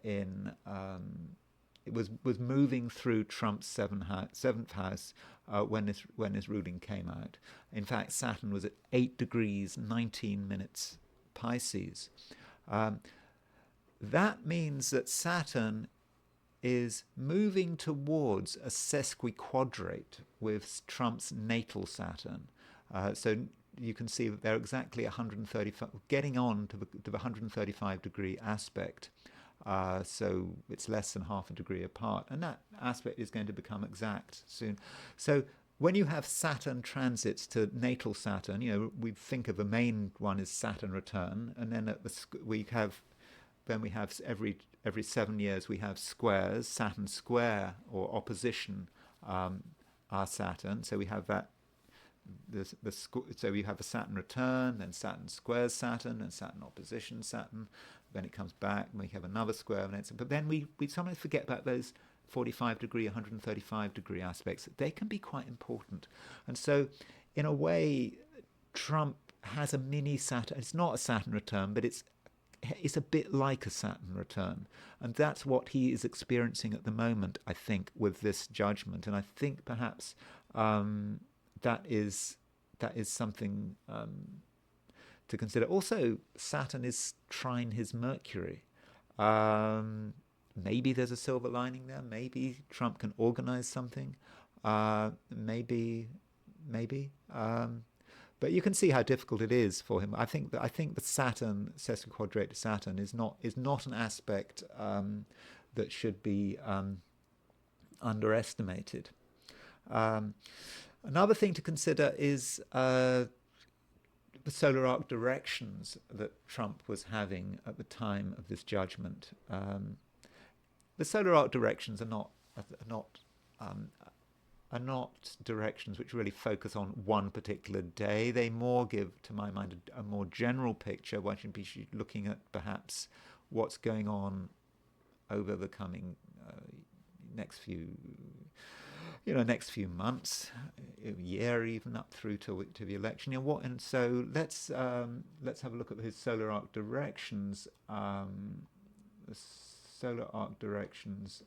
It was moving through Trump's seventh house when his ruling came out. In fact, Saturn was at 8 degrees 19 minutes Pisces. That means that Saturn is moving towards a sesquiquadrate with Trump's natal Saturn. So you can see that they're exactly 135, getting on to the 135 degree aspect. So it's less than half a degree apart, and that aspect is going to become exact soon. So when you have Saturn transits to natal Saturn, we think of the main one as Saturn return, and then we have every 7 years we have squares, Saturn square or opposition our Saturn. So we have that. So you have a Saturn return, then Saturn squares Saturn, and Saturn opposition Saturn. Then it comes back, and we have another square. But then we sometimes forget about those 45 degree, 135 degree aspects. They can be quite important. And so, in a way, Trump has a mini Saturn. It's not a Saturn return, but it's a bit like a Saturn return. And that's what he is experiencing at the moment, I think, with this judgment. And I think perhaps that is something to consider. Also, Saturn is trine his Mercury. Maybe there's a silver lining there. Maybe Trump can organize something. Maybe. But you can see how difficult it is for him. I think the Saturn sesquiquadrate Saturn is not an aspect that should be underestimated. Another thing to consider is the solar arc directions that Trump was having at the time of this judgment. The solar arc directions are not directions which really focus on one particular day. They more give, to my mind, a more general picture. One should be looking at perhaps what's going on over the coming next few months, a year, even up through to the election. And so let's have a look at his solar arc directions. The solar arc directions.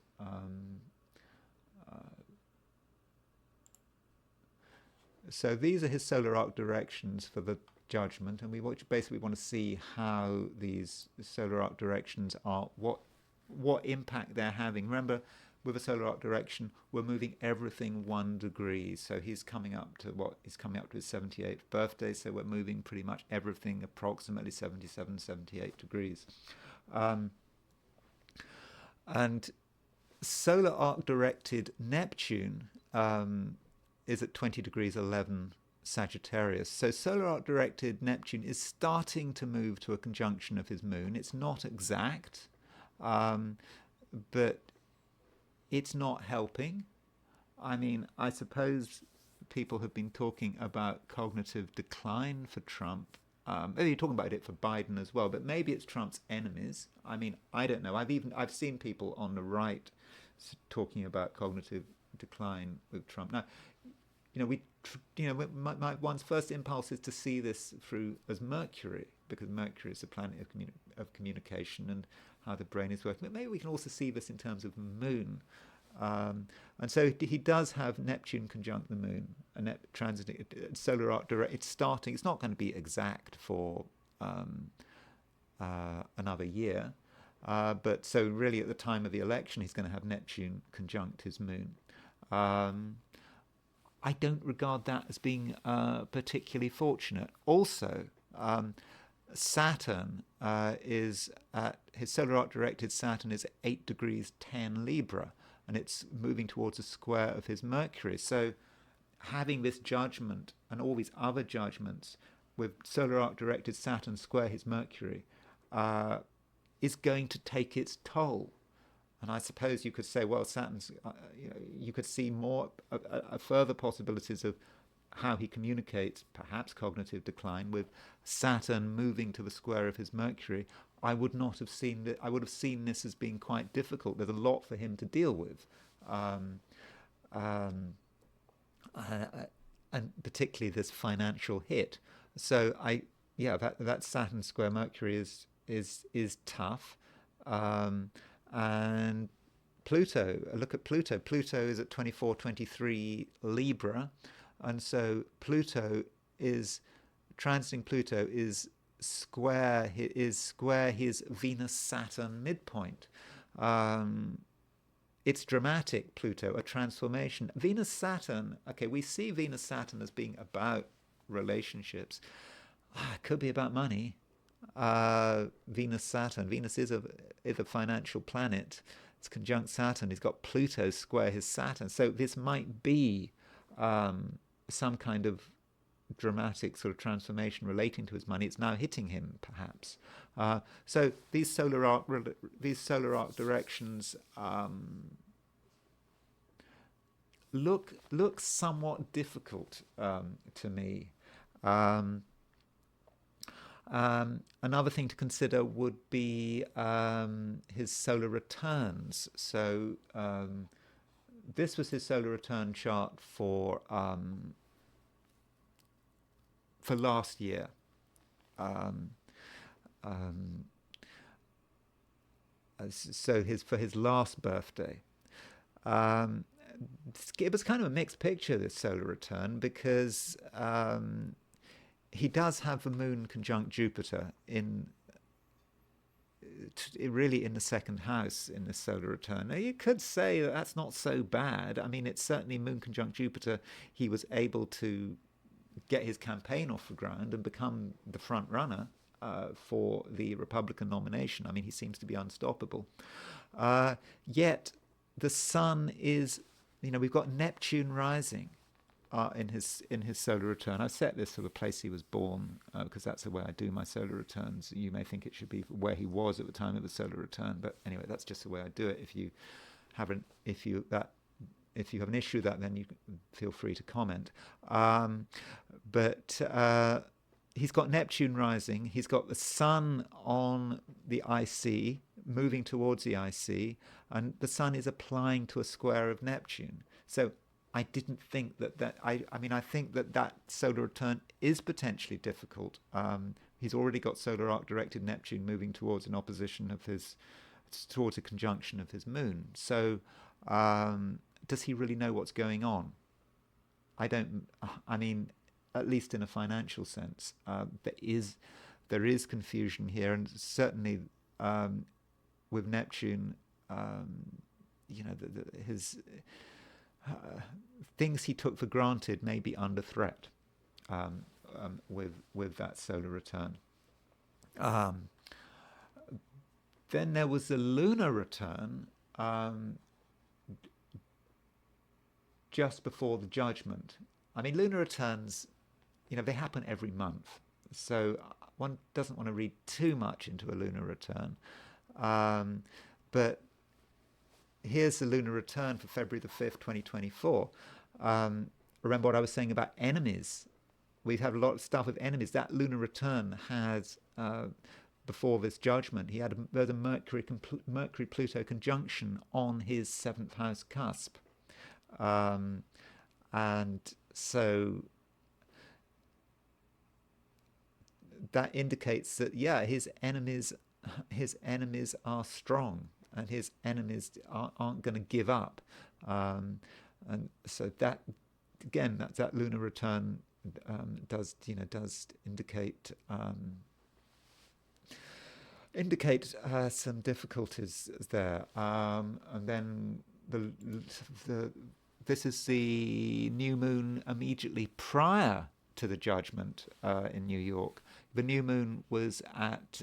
So these are his solar arc directions for the judgment, and we basically want to see how these solar arc directions are, what impact they're having. Remember, with a solar arc direction, we're moving everything 1 degree. So he's coming up to his 78th birthday. So we're moving pretty much everything approximately 77, 78 degrees. And solar arc directed Neptune is at 20 degrees 11 Sagittarius. So solar arc directed Neptune is starting to move to a conjunction of his moon. It's not exact, but it's not helping. I mean, I suppose people have been talking about cognitive decline for Trump. Maybe you're talking about it for Biden as well, but maybe it's Trump's enemies. I mean, I don't know. I've seen people on the right talking about cognitive decline with Trump. Now, one's first impulse is to see this through as Mercury, because Mercury is the planet of communication and how the brain is working. But maybe we can also see this in terms of the moon. And so he does have Neptune conjunct the moon, and transiting solar arc direct. It's starting. It's not going to be exact for another year, but so really at the time of the election, he's going to have Neptune conjunct his moon. I don't regard that as being particularly fortunate. Also, Saturn is at his solar arc directed Saturn is 8 degrees 10 Libra, and it's moving towards a square of his Mercury. So having this judgment and all these other judgments with solar arc directed Saturn square his Mercury is going to take its toll. And I suppose you could say, well, Saturn's, you could see more further possibilities of how he communicates, perhaps cognitive decline, with Saturn moving to the square of his Mercury. I would not have seen that. I would have seen this as being quite difficult. There's a lot for him to deal with, and particularly this financial hit. So that Saturn square Mercury is tough. And Pluto, look at Pluto. Pluto is at 24, 23 Libra. And so Pluto is, transiting Pluto is square his Venus-Saturn midpoint. It's dramatic, Pluto, a transformation. Venus-Saturn, okay, we see Venus-Saturn as being about relationships. It could be about money. Venus-Saturn. Venus is a financial planet. It's conjunct Saturn. He's got Pluto square his Saturn. So this might be some kind of dramatic sort of transformation relating to his money. It's now hitting him, perhaps. So these solar arc directions look somewhat difficult to me. Another thing to consider would be his solar returns. So this was his solar return chart for last year. So for his last birthday. It was kind of a mixed picture, this solar return, because he does have the moon conjunct Jupiter really in the second house in this solar return. Now, you could say that that's not so bad. I mean, it's certainly moon conjunct Jupiter. He was able to get his campaign off the ground and become the front runner for the Republican nomination. I mean, he seems to be unstoppable. Yet the sun is, we've got Neptune rising in his solar return. I've set this for the place he was born because that's the way I do my solar returns. You may think it should be where he was at the time of the solar return, but anyway, that's just the way I do it. If you have an issue with that, then you feel free to comment. But he's got Neptune rising. He's got the sun on the IC, moving towards the IC, and the sun is applying to a square of Neptune. So I didn't think I think that solar return is potentially difficult. He's already got solar arc directed Neptune moving towards towards a conjunction of his moon. So does he really know what's going on? At least in a financial sense, there is confusion here, and certainly with Neptune, his things he took for granted may be under threat with that solar return. Then there was the lunar return just before the judgment. I mean, lunar returns, they happen every month, so one doesn't want to read too much into a lunar return. But here's the lunar return for February the 5th, 2024. Remember what I was saying about enemies? We've had a lot of stuff with enemies. That lunar return has, before this judgment, there's a Mercury-Pluto conjunction on his 7th house cusp. And so that indicates that, his enemies are strong, and his enemies aren't going to give up. And so that, again, that lunar return does indicate some difficulties there. And then this is the new moon immediately prior to the judgment in New York. The new moon was at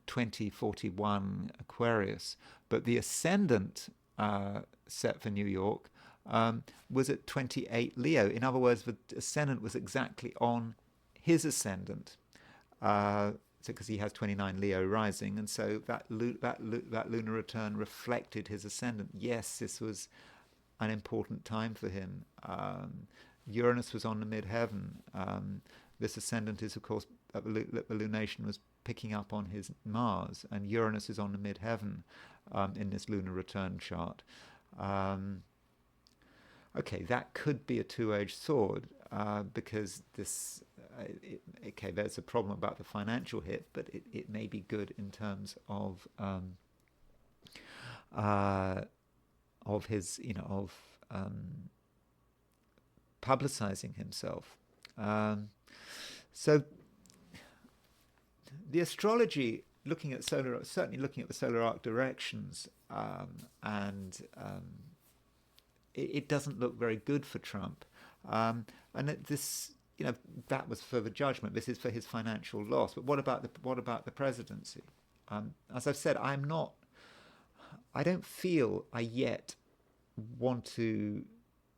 2041 Aquarius, but the ascendant set for New York was at 28 Leo. In other words, the ascendant was exactly on his ascendant, because he has 29 Leo rising, and so that lunar return reflected his ascendant. Yes, this was an important time for him. Uranus was on the midheaven. This ascendant is, of course, the lunation was picking up on his Mars, and Uranus is on the midheaven in this lunar return chart. Okay, that could be a two-edged sword because this. There's a problem about the financial hit, but it may be good in terms of his, publicizing himself. So the astrology, certainly looking at the solar arc directions, and it doesn't look very good for Trump. And this that was for the judgment. This is for his financial loss. But what about the presidency? As I've said, I don't feel I yet want to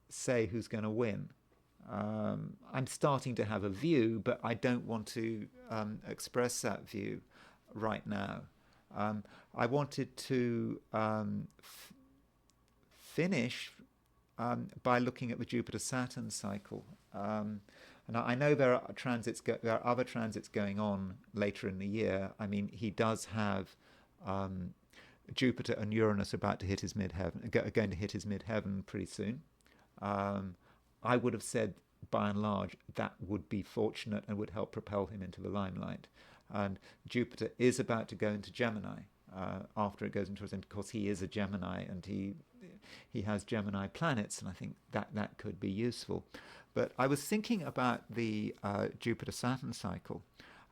say who's going to win. I'm starting to have a view, but I don't want to express that view right now. I wanted to finish by looking at the Jupiter-Saturn cycle. And I know there are other transits going on later in the year. I mean, he does have Jupiter and Uranus about to hit his midheaven, going to hit his midheaven pretty soon. I would have said, by and large, that would be fortunate and would help propel him into the limelight. And Jupiter is about to go into Gemini after it goes into his, and of course he is a Gemini, and he has Gemini planets, and I think that could be useful. But I was thinking about the Jupiter-Saturn cycle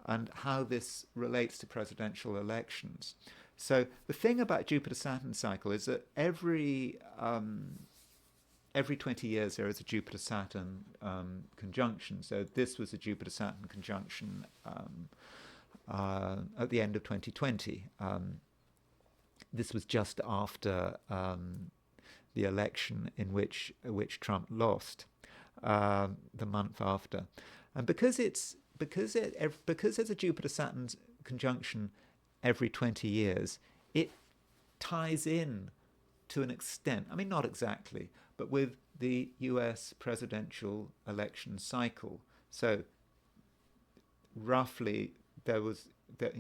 and how this relates to presidential elections. So the thing about Jupiter-Saturn cycle is that every 20 years there is a Jupiter-Saturn conjunction. So this was a Jupiter-Saturn conjunction at the end of 2020. This was just after the election in which Trump lost, the month after. And because there's a Jupiter-Saturn conjunction every 20 years, it ties in to an extent, I mean, not exactly, but with the US presidential election cycle. So roughly there was a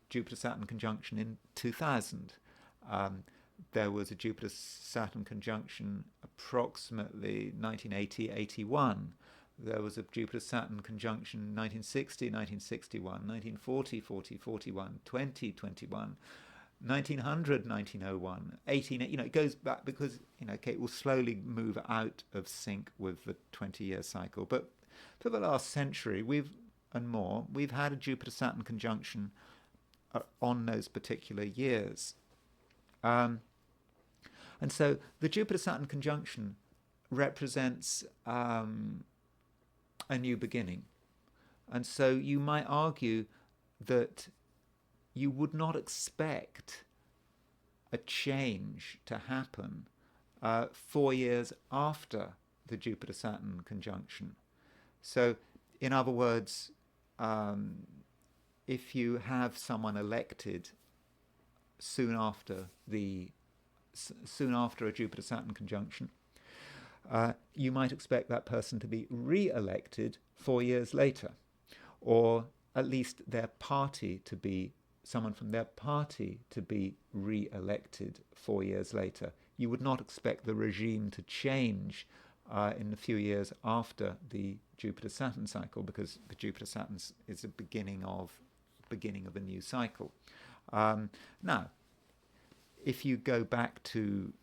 Jupiter-Saturn conjunction in 2000. There was a Jupiter-Saturn conjunction approximately 1980-81. There was a Jupiter-Saturn conjunction 1960, 1961, 1940, 40, 41, 20, 21, 1900, 1901, 18, it goes back because, it will slowly move out of sync with the 20-year cycle. But for the last century, we've had a Jupiter-Saturn conjunction on those particular years. And so the Jupiter-Saturn conjunction represents a new beginning. And so you might argue that you would not expect a change to happen 4 years after the Jupiter-Saturn conjunction. So, in other words, if you have someone elected soon after a Jupiter-Saturn conjunction, you might expect that person to be re-elected 4 years later, or at least someone from their party to be re-elected 4 years later. You would not expect the regime to change in the few years after the Jupiter-Saturn cycle, because the Jupiter-Saturn is the beginning of a new cycle. Now, if you go back to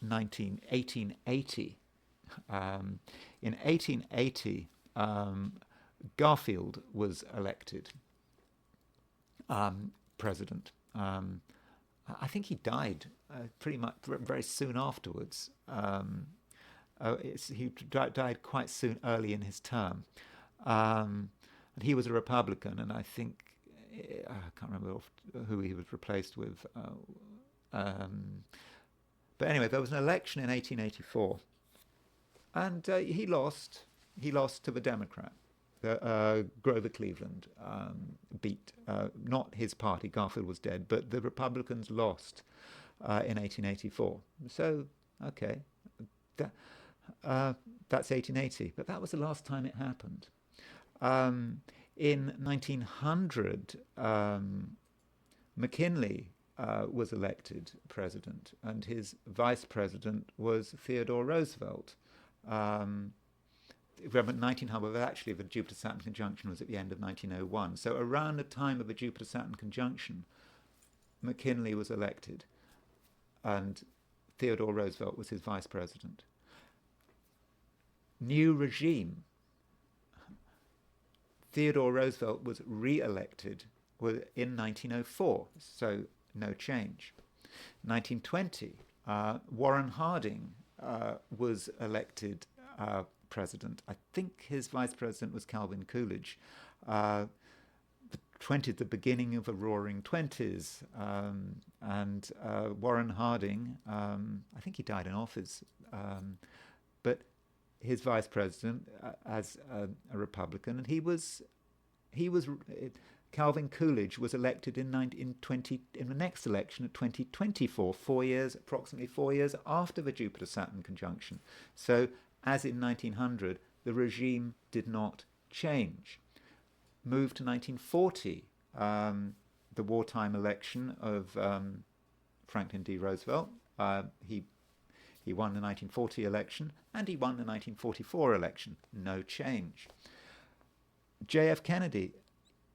1880, in 1880, Garfield was elected president. I think he died pretty much very soon afterwards. He died quite soon, early in his term. And he was a Republican, and I think, I can't remember who he was replaced with. But anyway, there was an election in 1884, and he lost. He lost to the Democrat. Grover Cleveland beat, not his party, Garfield was dead, but the Republicans lost in 1884. So, okay, that's 1880, but that was the last time it happened. In 1900, McKinley was elected president, and his vice president was Theodore Roosevelt. Remember, 1900, but actually the Jupiter-Saturn conjunction was at the end of 1901. So around the time of the Jupiter-Saturn conjunction, McKinley was elected, and Theodore Roosevelt was his vice president. New regime. Theodore Roosevelt was re-elected in 1904, so no change. 1920, Warren Harding was elected president. I think his vice president was Calvin Coolidge. The beginning of a roaring 20s. And Warren Harding, I think he died in office, but his vice president as a Republican, and he was Calvin Coolidge was elected in the next election at 2024, approximately 4 years after the Jupiter-Saturn conjunction. So, as in 1900, the regime did not change. Moved to 1940, the wartime election of Franklin D. Roosevelt. He won the 1940 election, and he won the 1944 election. No change. J.F. Kennedy,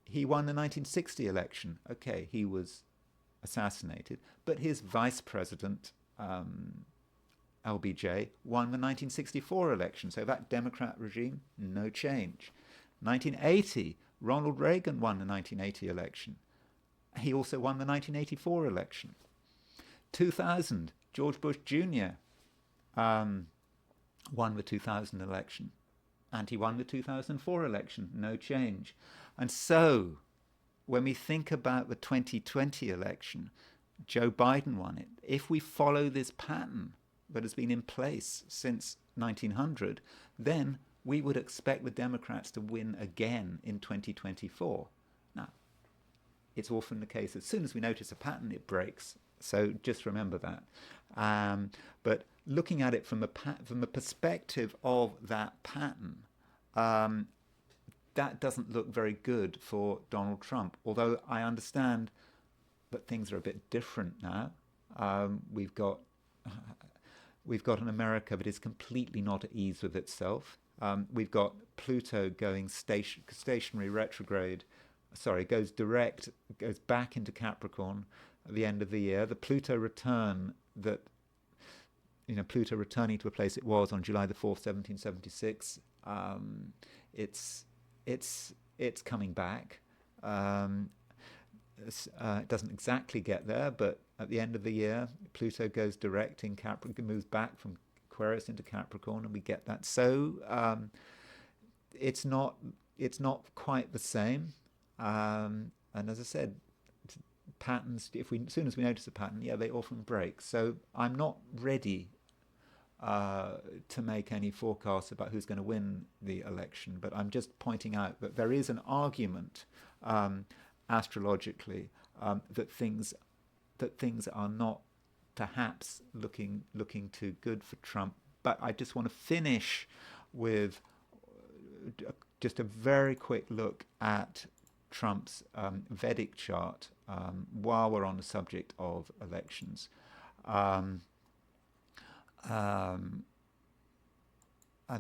he won the 1960 election. Okay, he was assassinated, but his vice president, LBJ, won the 1964 election. So that Democrat regime, no change. 1980, Ronald Reagan won the 1980 election. He also won the 1984 election. 2000, George Bush Jr. Won the 2000 election. And he won the 2004 election. No change. And so, when we think about the 2020 election, Joe Biden won it. If we follow this pattern that has been in place since 1900, then we would expect the Democrats to win again in 2024. Now, it's often the case, as soon as we notice a pattern, it breaks. So just remember that. But looking at it from the perspective of that pattern, that doesn't look very good for Donald Trump. Although I understand that things are a bit different now. We've got an America that is completely not at ease with itself. We've got Pluto going stationary retrograde. Goes back into Capricorn at the end of the year. The Pluto return Pluto returning to a place it was on July the 4th, 1776. It's coming back. It doesn't exactly get there, but at the end of the year, Pluto goes direct in Capricorn, moves back from Aquarius into Capricorn, and we get that. So it's not quite the same. And as I said, patterns, as soon as we notice a pattern, they often break. So I'm not ready to make any forecasts about who's going to win the election, but I'm just pointing out that there is an argument astrologically that things are not perhaps looking too good for Trump. But I just want to finish with just a very quick look at Trump's Vedic chart while we're on the subject of elections.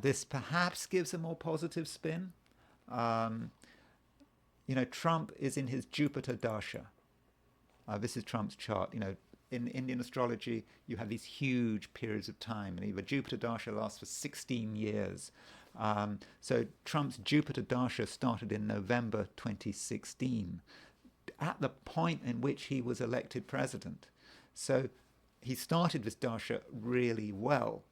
This perhaps gives a more positive spin. Trump is in his Jupiter dasha. This is Trump's chart. In Indian astrology, you have these huge periods of time, and the Jupiter dasha lasts for 16 years. So Trump's Jupiter dasha started in November 2016, at the point in which he was elected president. So he started this dasha really well,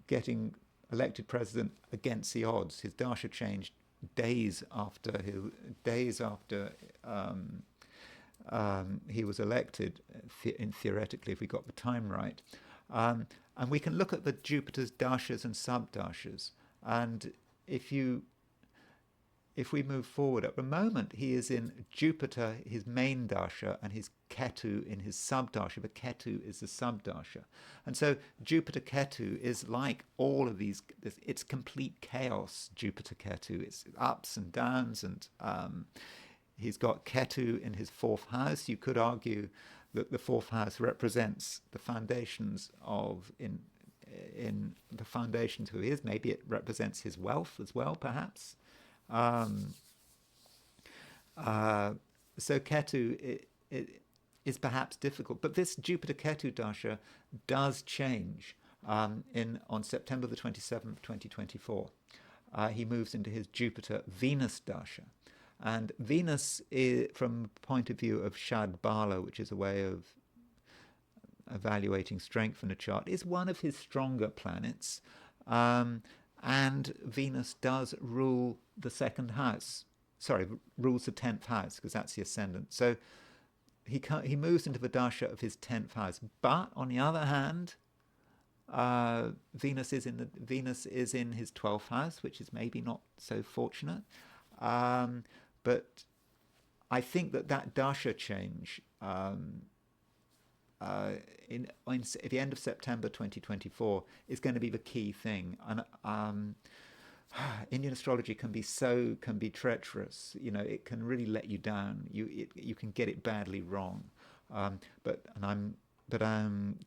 getting elected president against the odds. His dasha changed days after he was elected, theoretically, if we got the time right. And we can look at the Jupiter's dashas and sub-dashas. And if we move forward, at the moment he is in Jupiter, his main dasha, and his Ketu in his sub-dasha. But Ketu is the sub-dasha. And so Jupiter-Ketu is like all of these, it's complete chaos, Jupiter-Ketu. It's ups and downs, and he's got Ketu in his fourth house. You could argue that the fourth house represents the foundations of in the foundations of who he is. Maybe it represents his wealth as well, perhaps. So Ketu is perhaps difficult, but this Jupiter-Ketu dasha does change on September the 27th, 2024. He moves into his Jupiter-Venus dasha. And Venus, from the point of view of Shad Bala, which is a way of evaluating strength in a chart, is one of his stronger planets. And Venus does rule the second house. Sorry, rules the 10th house, because that's the ascendant. So he moves into the dasha of his 10th house. But on the other hand, Venus is in his 12th house, which is maybe not so fortunate. But I think that dasha change at the end of September 2024 is going to be the key thing. And Indian astrology can be treacherous. It can really let you down. You can get it badly wrong. But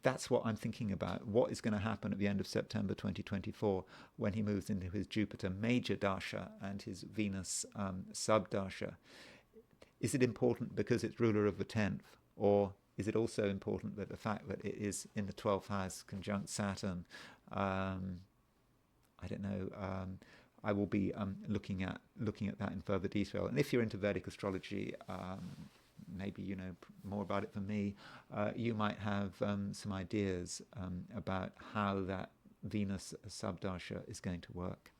that's what I'm thinking about. What is going to happen at the end of September 2024 when he moves into his Jupiter major dasha and his Venus sub dasha? Is it important because it's ruler of the 10th, or is it also important that the fact that it is in the 12th house conjunct Saturn? I don't know. I will be looking at that in further detail. And if you're into Vedic astrology, maybe you know more about it than me, you might have some ideas about how that Venus subdasha is going to work.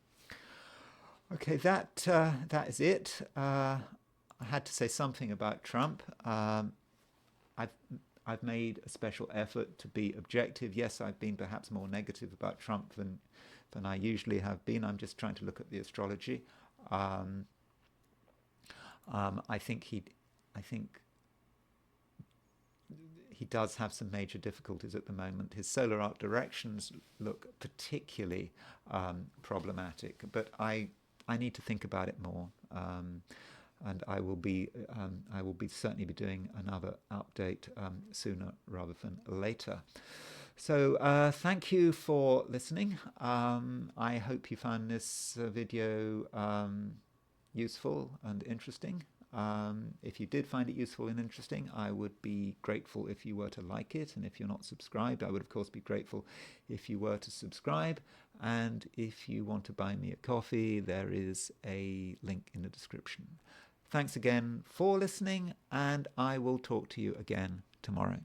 Okay, that is it. I had to say something about Trump. I've made a special effort to be objective. Yes, I've been perhaps more negative about Trump than I usually have been. I'm just trying to look at the astrology. I think he does have some major difficulties at the moment. His solar arc directions look particularly problematic, but I need to think about it more. And I will certainly be doing another update sooner rather than later. So thank you for listening. I hope you found this video useful and interesting. If you did find it useful and interesting, I would be grateful if you were to like it. And if you're not subscribed, I would of course be grateful if you were to subscribe. And if you want to buy me a coffee, there is a link in the description. Thanks again for listening, and I will talk to you again tomorrow.